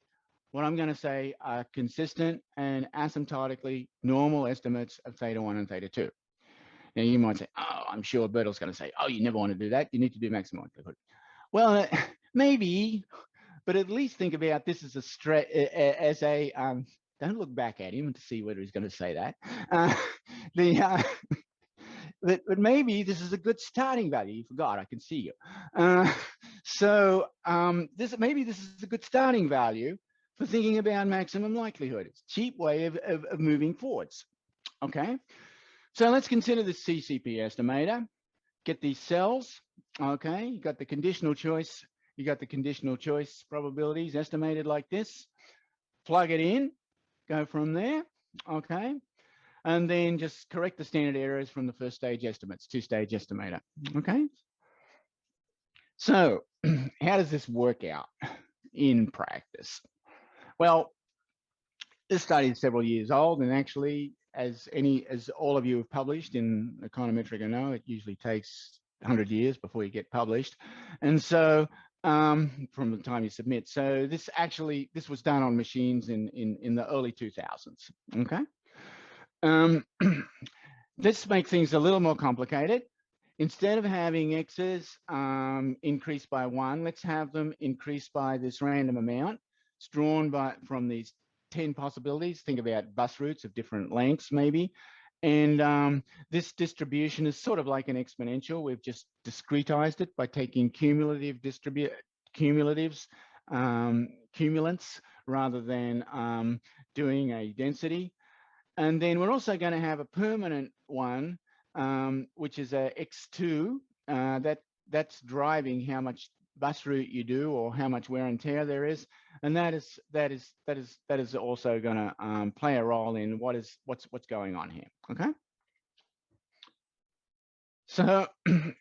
what I'm going to say are consistent and asymptotically normal estimates of theta 1 and theta 2. Now you might say, oh, I'm sure Bertle's going to say, oh, you never want to do that. You need to do maximum likelihood. Well, maybe, but at least think about this as a don't look back at him to see whether he's going to say that. But maybe this is a good starting value. You forgot, I can see you. Maybe this is a good starting value for thinking about maximum likelihood. It's a cheap way of moving forwards. Okay, so let's consider the CCP estimator. get these cells. Okay, you got the conditional choice. You got the conditional choice probabilities estimated like this. Plug it in, go from there. Okay, and then just correct the standard errors from the first stage estimates, two-stage estimator. Okay, so how does this work out in practice? Well, this study is several years old, and actually, as all of you have published in econometric, I know it usually takes 100 years before you get published, and so from the time you submit. So this was done on machines in the early 2000s. Okay, this makes things a little more complicated. Instead of having x's increased by 1, let's have them increased by this random amount. It's drawn from these 10 possibilities. Think about bus routes of different lengths, maybe. And this distribution is sort of like an exponential. We've just discretized it by taking cumulants rather than doing a density. And then we're also going to have a permanent one, which is a x2. That's driving how much bus route you do or how much wear and tear there is, and that is also going to play a role in what's going on here. Okay, so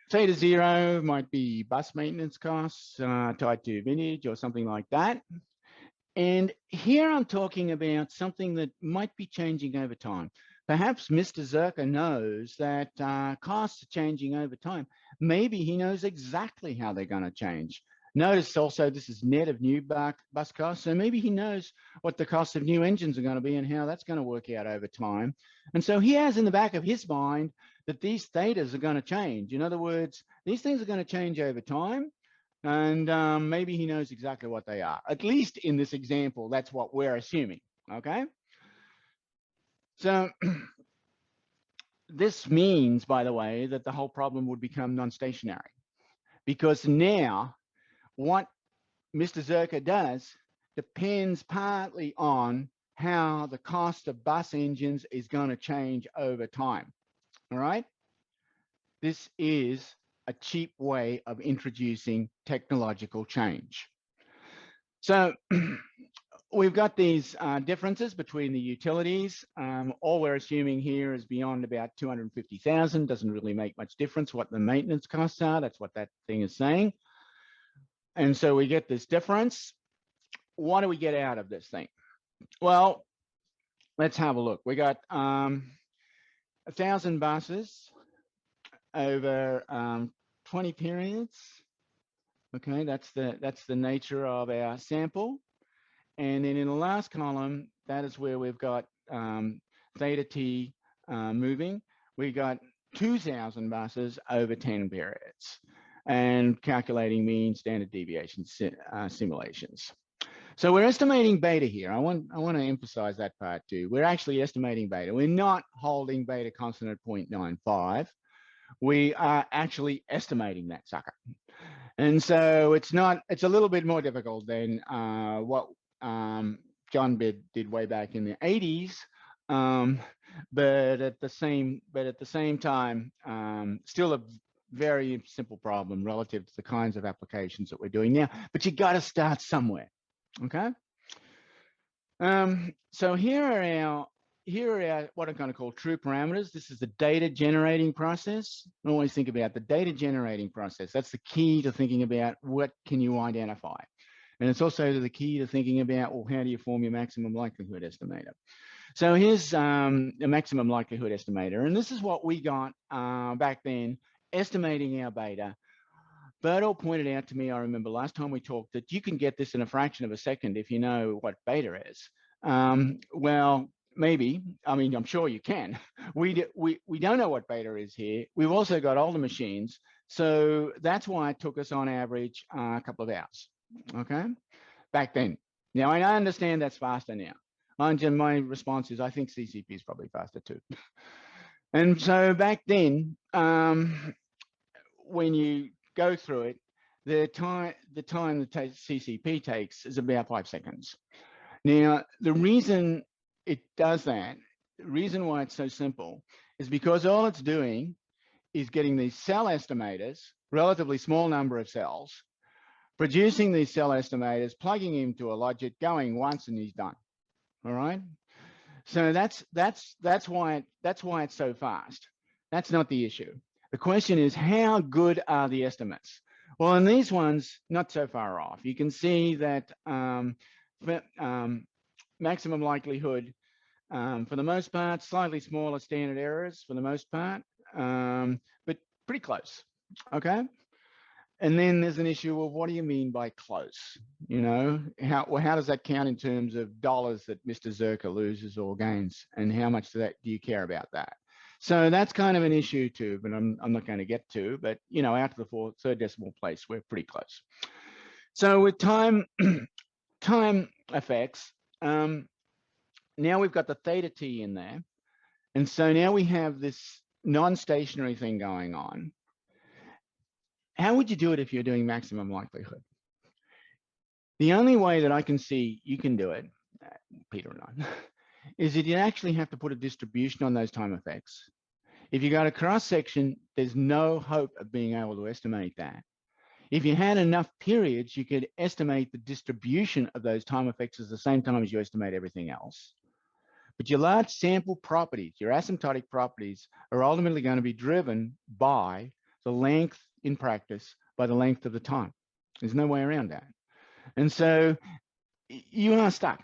theta 0 might be bus maintenance costs tied to vintage or something like that. And here I'm talking about something that might be changing over time. Perhaps Mr. Zerker knows that costs are changing over time. Maybe he knows exactly how they're going to change. Notice also this is net of new bus costs, so maybe he knows what the cost of new engines are going to be and how that's going to work out over time. And so he has in the back of his mind that these thetas are going to change. In other words, these things are going to change over time. And maybe he knows exactly what they are. At least in this example, that's what we're assuming, okay? So this means, by the way, that the whole problem would become non-stationary, because now what Mr. Zerker does depends partly on how the cost of bus engines is going to change over time, all right? This is a cheap way of introducing technological change. So we've got these differences between the utilities. All we're assuming here is beyond about 250,000. Doesn't really make much difference what the maintenance costs are. That's what that thing is saying. And so we get this difference. What do we get out of this thing? Well, let's have a look. We got 1,000 buses over 20 periods. Okay, that's the nature of our sample. And then in the last column, that is where we've got theta t moving. We got 2,000 buses over 10 periods, and calculating mean standard deviation simulations. So we're estimating beta here. I want to emphasize that part too. We're actually estimating beta. We're not holding beta constant at 0.95. We are actually estimating that sucker. And so it's a little bit more difficult than what John did way back in the 80s, but at the same time, still a very simple problem relative to the kinds of applications that we're doing now. But you got to start somewhere, okay? So here are what I'm going to call true parameters. This is the data generating process. I always think about the data generating process. That's the key to thinking about what can you identify. And it's also the key to thinking about, well, how do you form your maximum likelihood estimator? So here's a maximum likelihood estimator. And this is what we got back then, estimating our beta. Bertel pointed out to me, I remember last time we talked, that you can get this in a fraction of a second if you know what beta is. Well, maybe. I mean, I'm sure you can. We don't know what beta is here. We've also got older machines. So that's why it took us on average a couple of hours. Okay, back then. Now I understand that's faster now. And my response is I think CCP is probably faster too. And so back then, when you go through it, the time that CCP takes is about 5 seconds. Now the reason it does that, the reason why it's so simple, is because all it's doing is getting these cell estimators, relatively small number of cells, producing these cell estimators, plugging into a logic, going once, and he's done. All right. So that's why it's so fast. That's not the issue. The question is, how good are the estimates? Well, in these ones, not so far off. You can see that maximum likelihood, for the most part, slightly smaller standard errors for the most part, but pretty close. Okay. And then there's an issue of what do you mean by close? You know, how does that count in terms of dollars that Mr. Zerker loses or gains, and how much do you care about that? So that's kind of an issue too, but I'm not going to get to. But you know, out to the third decimal place, we're pretty close. So with time effects, now we've got the theta t in there, and so now we have this non-stationary thing going on. How would you do it if you're doing maximum likelihood? The only way that I can see you can do it, Peter and I, is that you actually have to put a distribution on those time effects. If you got a cross section, there's no hope of being able to estimate that. If you had enough periods, you could estimate the distribution of those time effects at the same time as you estimate everything else. But your large sample properties, your asymptotic properties, are ultimately going to be driven by the length, in practice, by the length of the time. There's no way around that. And so you are stuck.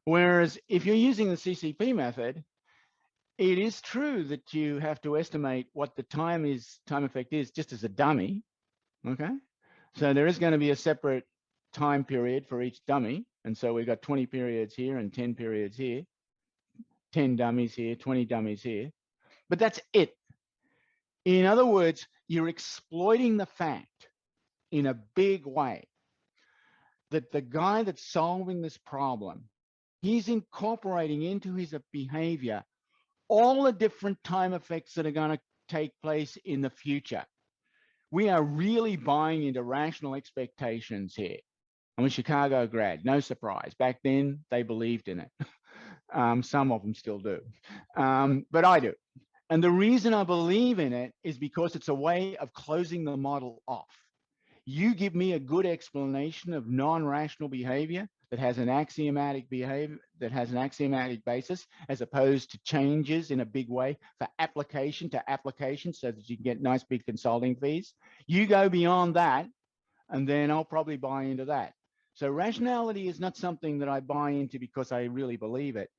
Whereas if you're using the CCP method, it is true that you have to estimate what the time effect is just as a dummy. Okay. So there is going to be a separate time period for each dummy. And so we've got 20 periods here and 10 periods here, 10 dummies here, 20 dummies here. But that's it. In other words, you're exploiting the fact in a big way that the guy that's solving this problem, he's incorporating into his behavior all the different time effects that are going to take place in the future. We are really buying into rational expectations here. I'm a Chicago grad, no surprise. Back then, they believed in it. Some of them still do, but I do. And the reason I believe in it is because it's a way of closing the model off. You give me a good explanation of non-rational behavior that has an axiomatic basis, as opposed to changes in a big way for application to application, so that you can get nice big consulting fees. You go beyond that, and then I'll probably buy into that. So rationality is not something that I buy into because I really believe it.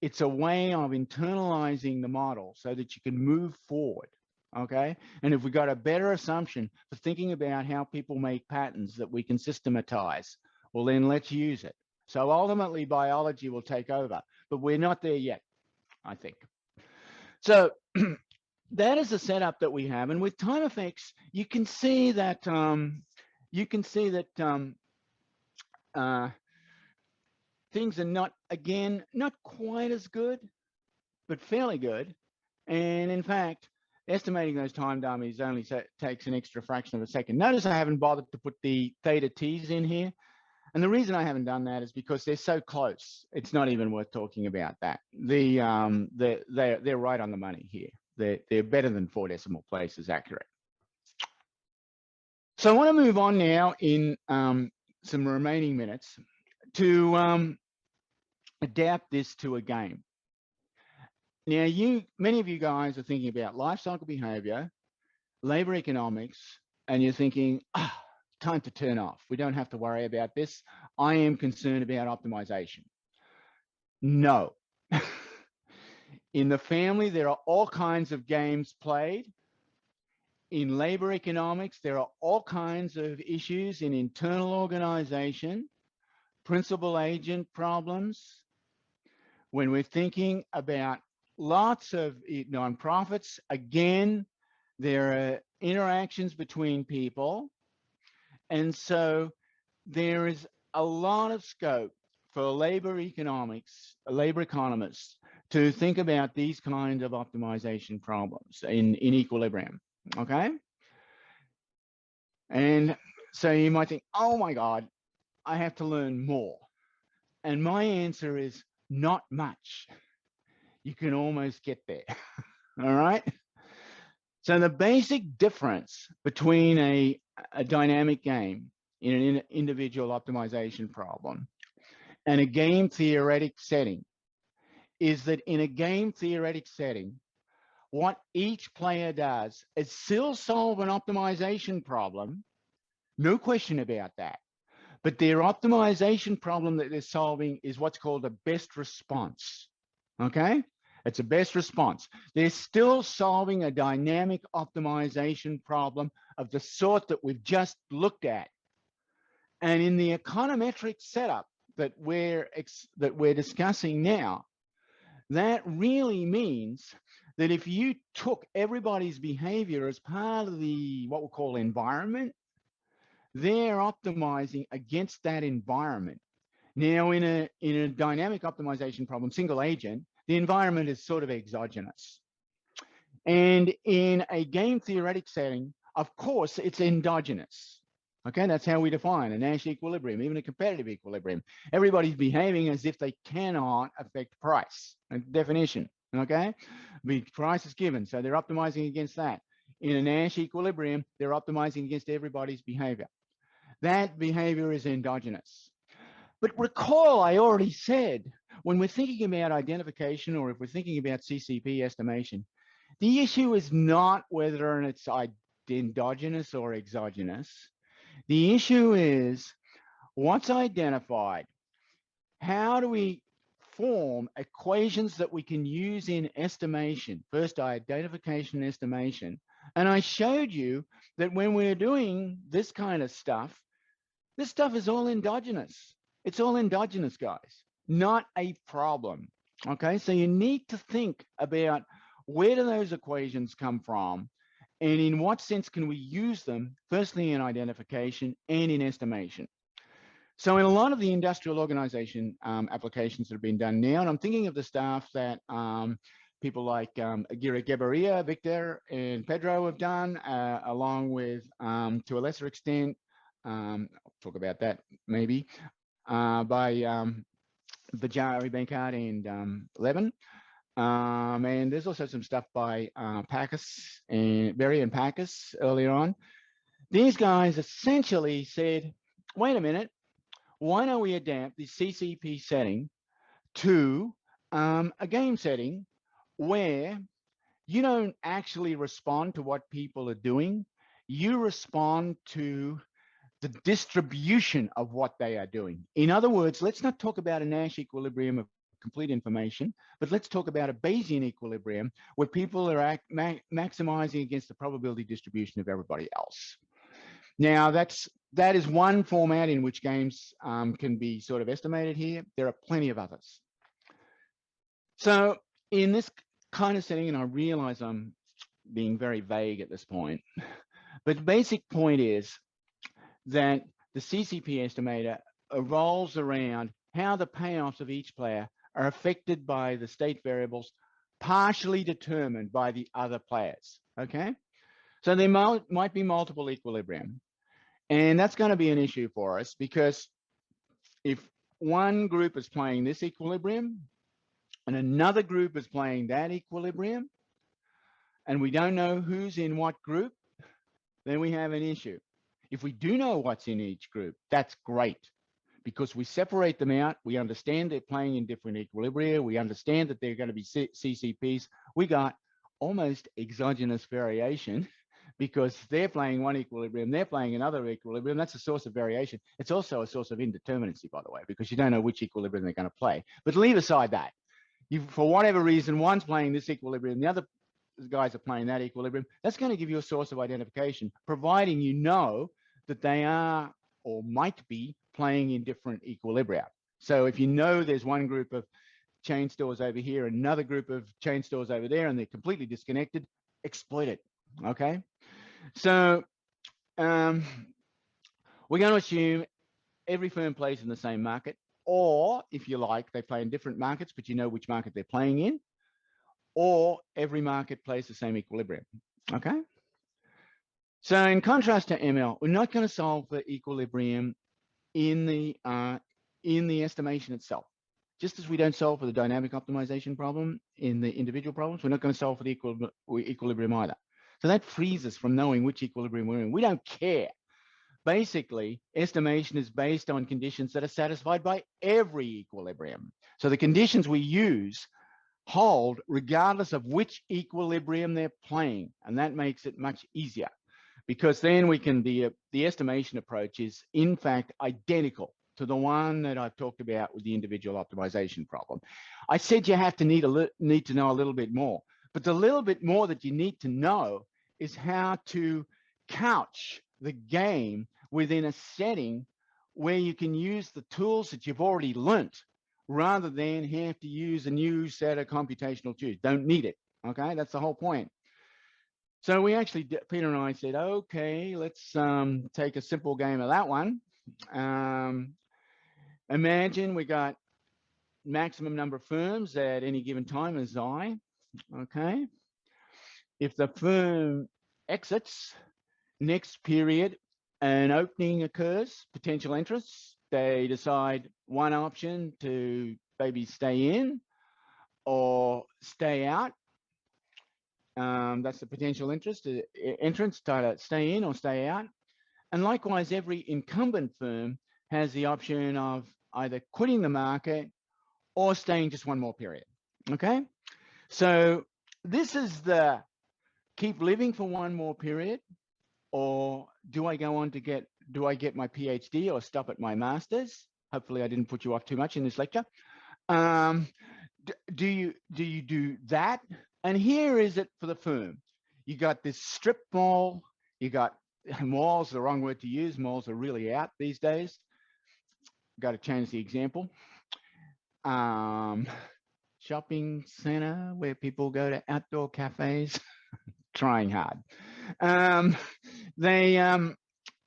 It's a way of internalizing the model so that you can move forward. Okay. And if we got a better assumption for thinking about how people make patterns that we can systematize, well, then let's use it. So ultimately biology will take over, but we're not there yet, I think. So that is the setup that we have. And with time effects, you can see that things are not quite as good, but fairly good. And in fact, estimating those time dummies only takes an extra fraction of a second. Notice I haven't bothered to put the theta t's in here. And the reason I haven't done that is because they're so close. It's not even worth talking about that. They're right on the money here. They're better than 4 decimal places accurate. So I want to move on now in some remaining minutes to adapt this to a game. Now, many of you guys are thinking about life cycle behavior, labor economics, and you're thinking, time to turn off. We don't have to worry about this. I am concerned about optimization. No. In the family, there are all kinds of games played. In labor economics, there are all kinds of issues in internal organization, principal agent problems. When we're thinking about lots of nonprofits, again, there are interactions between people. And so there is a lot of scope for labor economists to think about these kinds of optimization problems in equilibrium, okay? And so you might think, oh my God, I have to learn more. And my answer is not much. You can almost get there, all right? So the basic difference between a dynamic game in an individual optimization problem and a game theoretic setting is that in a game theoretic setting, what each player does is still solve an optimization problem, no question about that. But their optimization problem that they're solving is what's called a best response, okay? It's a best response. They're still solving a dynamic optimization problem of the sort that we've just looked at. And in the econometric setup that we're discussing now, that really means that if you took everybody's behavior as part of the what we'll call environment, they're optimizing against that environment. Now, in a dynamic optimization problem, single agent, the environment is sort of exogenous. And in a game theoretic setting, of course, it's endogenous. Okay, that's how we define a Nash equilibrium, even a competitive equilibrium. Everybody's behaving as if they cannot affect price, a definition, okay? The price is given, so they're optimizing against that. In a Nash equilibrium, they're optimizing against everybody's behavior. That behavior is endogenous. But recall, I already said, when we're thinking about identification or if we're thinking about CCP estimation, the issue is not whether it's endogenous or exogenous. The issue is what's identified. How do we form equations that we can use in estimation? First, identification and estimation. And I showed you that when we're doing this kind of stuff, this stuff is all endogenous. It's all endogenous, guys, not a problem. Okay, so you need to think about where do those equations come from and in what sense can we use them, firstly in identification and in estimation. So in a lot of the industrial organization applications that have been done now, and I'm thinking of the stuff that people like Aguirre Geberia, Victor, and Pedro have done, along with, to a lesser extent, I'll talk about that maybe, by Bajari, Bankart, and Levin. And there's also some stuff by Packus and Berry and Packus earlier on. These guys essentially said, wait a minute, why don't we adapt the CCP setting to a game setting where you don't actually respond to what people are doing, you respond to the distribution of what they are doing. In other words, let's not talk about a Nash equilibrium of complete information, but let's talk about a Bayesian equilibrium where people are maximizing against the probability distribution of everybody else. Now, that is one format in which games can be sort of estimated here. There are plenty of others. So in this kind of setting, and I realize I'm being very vague at this point, but the basic point is that the CCP estimator revolves around how the payoffs of each player are affected by the state variables partially determined by the other players, okay? So there might be multiple equilibrium. And that's going to be an issue for us because if one group is playing this equilibrium and another group is playing that equilibrium, and we don't know who's in what group, then we have an issue. If we do know what's in each group, that's great because we separate them out. We understand they're playing in different equilibria. We understand that they're going to be CCPs. We got almost exogenous variation because they're playing one equilibrium, they're playing another equilibrium. That's a source of variation. It's also a source of indeterminacy, by the way, because you don't know which equilibrium they're going to play. But leave aside that. For whatever reason, one's playing this equilibrium, the other guys are playing that equilibrium. That's going to give you a source of identification, providing you know that they are or might be playing in different equilibria. So if you know there's one group of chain stores over here, another group of chain stores over there, and they're completely disconnected, exploit it, okay? So we're going to assume every firm plays in the same market, or if you like, they play in different markets, but you know which market they're playing in, or every market plays the same equilibrium, okay? So in contrast to ML, we're not going to solve the equilibrium in the estimation itself. Just as we don't solve for the dynamic optimization problem in the individual problems, we're not going to solve for the equilibrium either. So that frees us from knowing which equilibrium we're in. We don't care. Basically, estimation is based on conditions that are satisfied by every equilibrium. So the conditions we use hold regardless of which equilibrium they're playing, and that makes it much easier, because then we can, the estimation approach is in fact identical to the one that I've talked about with the individual optimization problem. I said you have to need to know a little bit more, but the little bit more that you need to know is how to couch the game within a setting where you can use the tools that you've already learnt, rather than have to use a new set of computational tools. Don't need it. Okay, that's the whole point. So we actually, Peter and I said, okay, let's take a simple game of that one. Imagine we got maximum number of firms at any given time is I. Okay. If the firm exits, next period, an opening occurs, potential entrants, they decide one option to maybe stay in or stay out. That's the potential entrance, to stay in or stay out. And likewise, every incumbent firm has the option of either quitting the market or staying just one more period. Okay, so this is the keep living for one more period, or do I go on to get my PhD or stop at my master's? Hopefully I didn't put you off too much in this lecture. Do you do that? And here is it for the firm. You got this strip mall, you got malls, the wrong word to use. Malls are really out these days. Got to change the example. Shopping center where people go to outdoor cafes. Trying hard.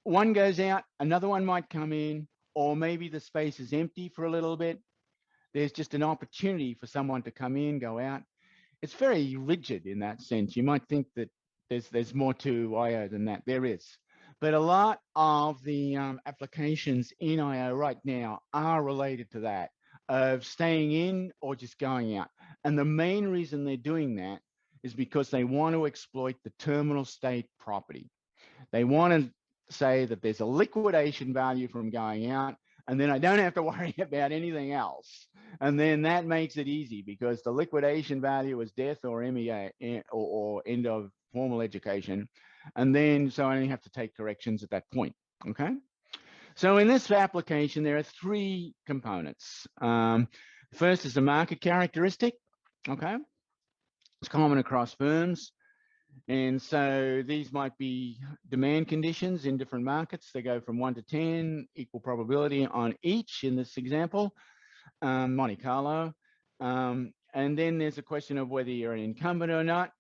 One goes out, another one might come in, or maybe the space is empty for a little bit. There's just an opportunity for someone to come in, go out. It's very rigid in that sense. You might think that there's more to IO than that. There is. But a lot of the applications in IO right now are related to that, of staying in or just going out. And the main reason they're doing that is because they want to exploit the terminal state property. They want to say that there's a liquidation value from going out, and then I don't have to worry about anything else. And then that makes it easy, because the liquidation value is death or MEA or end of formal education. And then, so I only have to take corrections at that point. Okay. So in this application, there are three components. First is the market characteristic. Okay. It's common across firms. And so these might be demand conditions in different markets. They go from 1 to 10, equal probability on each in this example, Monte Carlo. And then there's a question of whether you're an incumbent or not.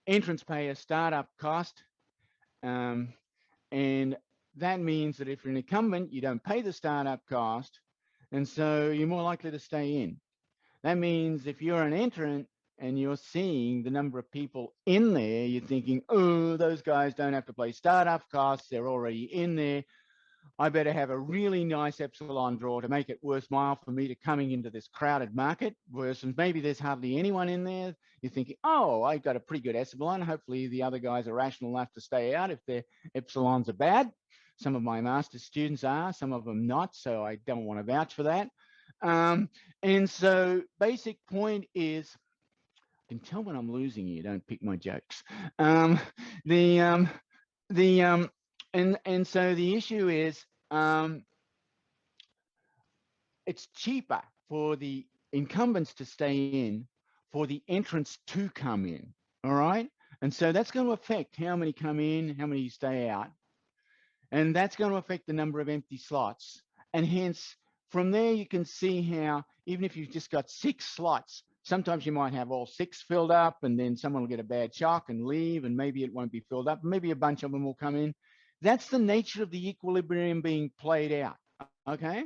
Entrants pay a startup cost. And that means that if you're an incumbent, you don't pay the startup cost. And so you're more likely to stay in. That means if you're an entrant, and you're seeing the number of people in there, you're thinking, oh, those guys don't have to pay startup costs. They're already in there. I better have a really nice epsilon draw to make it worthwhile for me to coming into this crowded market, versus maybe there's hardly anyone in there. You're thinking, oh, I've got a pretty good epsilon. Hopefully the other guys are rational enough to stay out if their epsilons are bad. Some of my master's students are, some of them not, so I don't want to vouch for that. And so basic point is, can tell when I'm losing you, don't pick my jokes. And so the issue is, it's cheaper for the incumbents to stay in, for the entrants to come in. All right. And so that's going to affect how many come in, how many stay out. And that's going to affect the number of empty slots. And hence, from there, you can see how, even if you've just got 6 slots, sometimes you might have all 6 filled up, and then someone will get a bad shock and leave, and maybe it won't be filled up. Maybe a bunch of them will come in. That's the nature of the equilibrium being played out. Okay.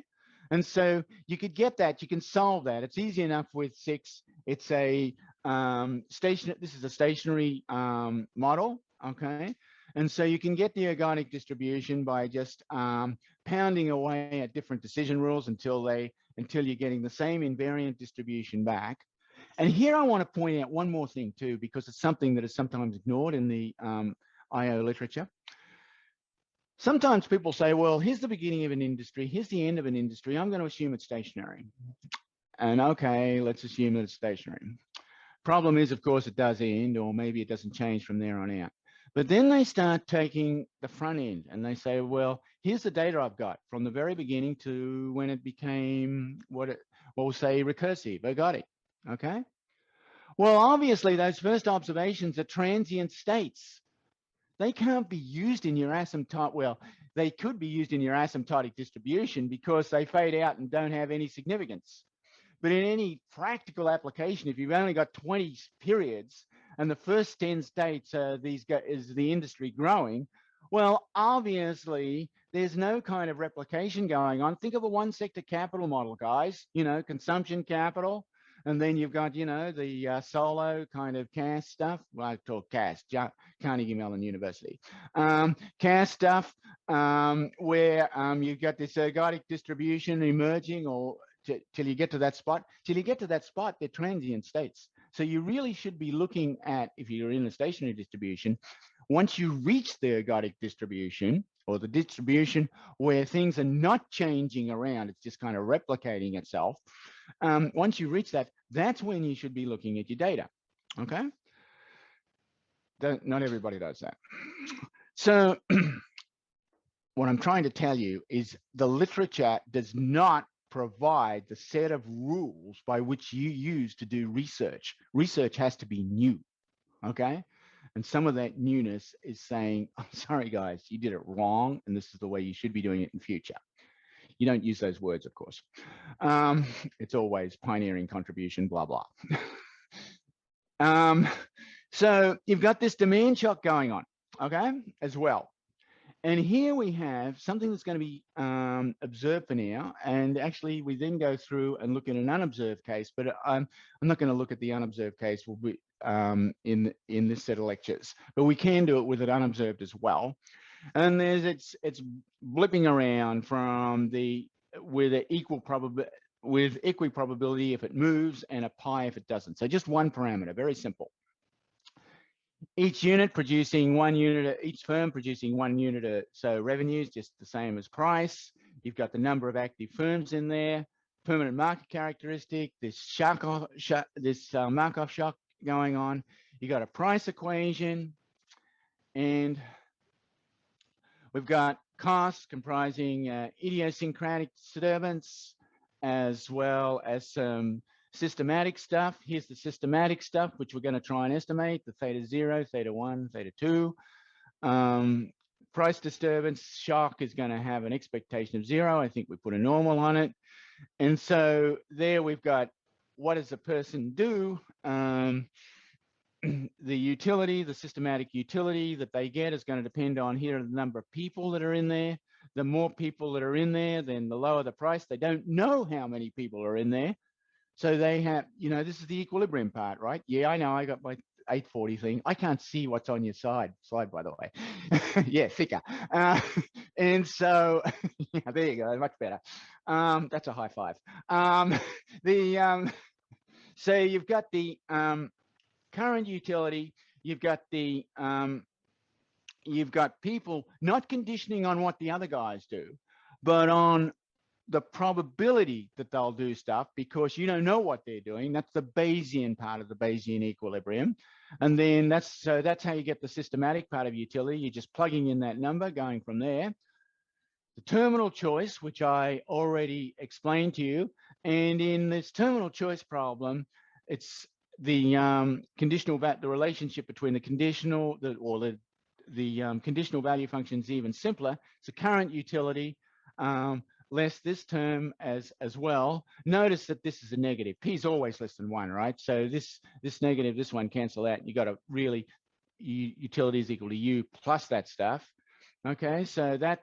And so you could get that. You can solve that. It's easy enough with 6. It's a this is a stationary model. Okay. And so you can get the ergodic distribution by just pounding away at different decision rules until you're getting the same invariant distribution back. And here I want to point out one more thing too, because it's something that is sometimes ignored in the IO literature. Sometimes people say, well, here's the beginning of an industry, here's the end of an industry, I'm going to assume it's stationary. And okay, let's assume that it's stationary. Problem is, of course, it does end, or maybe it doesn't change from there on out. But then they start taking the front end and they say, well, here's the data I've got from the very beginning to when it became what we'll say recursive, ergodic, okay? Well, obviously, those first observations are transient states. They can't be used in your asymptotic, well, they could be used in your asymptotic distribution because they fade out and don't have any significance. But in any practical application, if you've only got 20 periods and the first 10 states is the industry growing, well, obviously, there's no kind of replication going on. Think of a one sector capital model, guys, you know, consumption capital. And then you've got, you know, the solo kind of CAS stuff. Well, I talk CAS, Carnegie Mellon University. CAS stuff where you've got this ergodic distribution emerging or till you get to that spot. Till you get to that spot, they're transient states. So you really should be looking at, if you're in a stationary distribution, once you reach the ergodic distribution or the distribution where things are not changing around, it's just kind of replicating itself. Once you reach that, that's when you should be looking at your data, okay? Not everybody does that. So what I'm trying to tell you is the literature does not provide the set of rules by which you use to do research. Research has to be new, okay? And some of that newness is saying, I'm sorry, guys, you did it wrong, and this is the way you should be doing it in future. You don't use those words, of course. It's always pioneering contribution, blah, blah. So you've got this demand shock going on, okay, as well. And here we have something that's going to be observed for now. And actually, we then go through and look at an unobserved case, but I'm not going to look at the unobserved case. We'll be in this set of lectures, but we can do it with it unobserved as well. And it's blipping around from with equiprobability if it moves and a pi if it doesn't. So just one parameter, very simple. Each unit producing 1 unit, each firm producing 1 unit, so revenues just the same as price. You've got the number of active firms in there, permanent market characteristic, this Markov shock going on. You got a price equation, and we've got costs comprising idiosyncratic disturbance as well as some systematic stuff. Here's the systematic stuff, which we're going to try and estimate, the theta 0, theta 1, theta 2. Price disturbance shock is going to have an expectation of 0. I think we put a normal on it. And so there we've got what does a person do? The utility, the systematic utility that they get is going to depend on here the number of people that are in there. The more people that are in there, then the lower the price. They don't know how many people are in there. So they have, you know, this is the equilibrium part, right? Yeah, I know, I got my 840 thing. I can't see what's on your slide, by the way. Yeah, thicker. And so, yeah, there you go, much better. That's a high five. So you've got the current utility, you've got people not conditioning on what the other guys do, but on the probability that they'll do stuff because you don't know what they're doing. That's the Bayesian part of the Bayesian equilibrium. And then that's how you get the systematic part of utility. You're just plugging in that number, going from there. The terminal choice, which I already explained to you. And in this terminal choice problem, it's the the relationship between the conditional, the conditional value function is even simpler. It's a current utility, less this term as well. Notice that this is a negative. P is always less than 1, right? So this negative, this one cancel out. You got to really, utility is equal to U plus that stuff. Okay, so that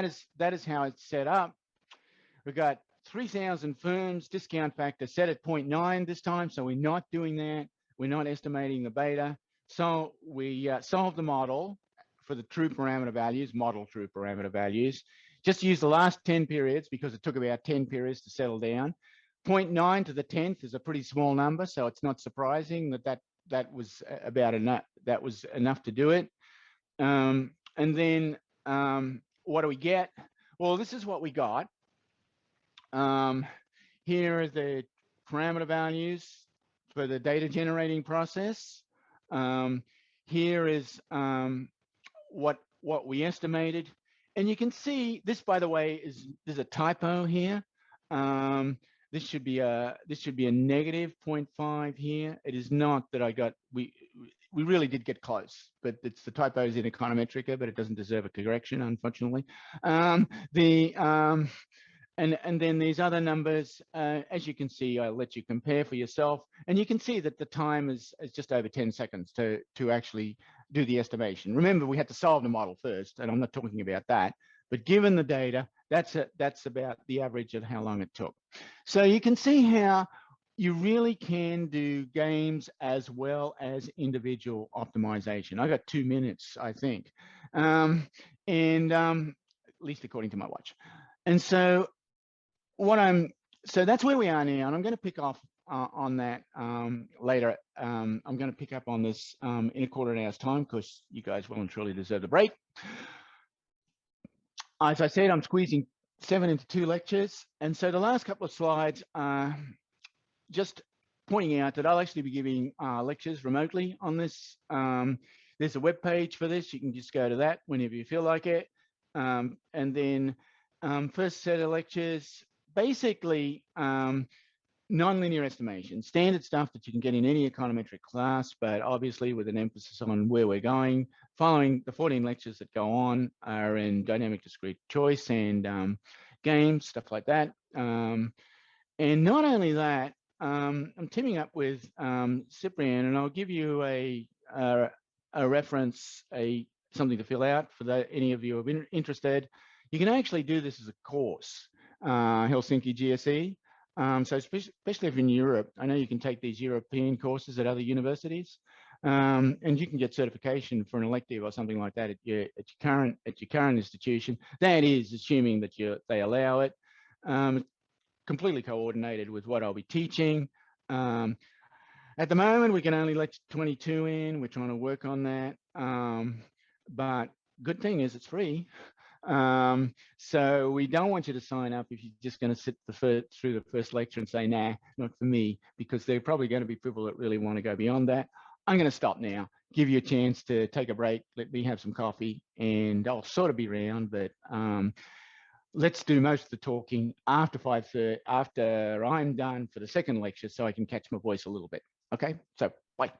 is how it's set up. We've got 3,000 firms, discount factor set at 0.9 this time, so we're not doing that. We're not estimating the beta. So we solve the model for the true parameter values, model true parameter values. Just use the last 10 periods because it took about 10 periods to settle down. 0.9 to the 10th is a pretty small number, so it's not surprising that was about enough. That was enough to do it. And then what do we get? Well, this is what we got. Here are the parameter values for the data generating process. Here is what we estimated, and you can see this, by the way, there's a typo here. This should be a negative 0.5 here. It is not that I got, we really did get close, but it's the typos in Econometrica, but it doesn't deserve a correction, unfortunately. And then these other numbers, as you can see, I'll let you compare for yourself, and you can see that the time is just over 10 seconds to actually do the estimation. Remember, we had to solve the model first, and I'm not talking about that, but given the data, that's about the average of how long it took. So you can see how you really can do games as well as individual optimization. I got 2 minutes, I think, at least according to my watch. And so so that's where we are now, and I'm going to pick off on that later. I'm going to pick up on this in a quarter of an hour's time, because you guys well and truly deserve the break. As I said, I'm squeezing 7 into 2 lectures, and so the last couple of slides are just pointing out that I'll actually be giving lectures remotely on this. There's a web page for this. You can just go to that whenever you feel like it. And then first set of lectures, basically nonlinear estimation, standard stuff that you can get in any econometric class, but obviously with an emphasis on where we're going. Following the 14 lectures that go on are in dynamic discrete choice and games, stuff like that. And not only that, I'm teaming up with Cyprian, and I'll give you a reference, something to fill out for any of you who are interested. You can actually do this as a course, Helsinki GSE. So especially if you're in Europe, I know you can take these European courses at other universities, and you can get certification for an elective or something like that at your current institution. That is assuming that they allow it. Completely coordinated with what I'll be teaching. At the moment, we can only let 22 in. We're trying to work on that. But good thing is it's free. So we don't want you to sign up if you're just going to sit through the first lecture and say, nah, not for me, because there are probably going to be people that really want to go beyond that. I'm going to stop now, give you a chance to take a break, let me have some coffee, and I'll sort of be around, but let's do most of the talking after 5:30, after I'm done for the second lecture, so I can catch my voice a little bit. Okay, so bye.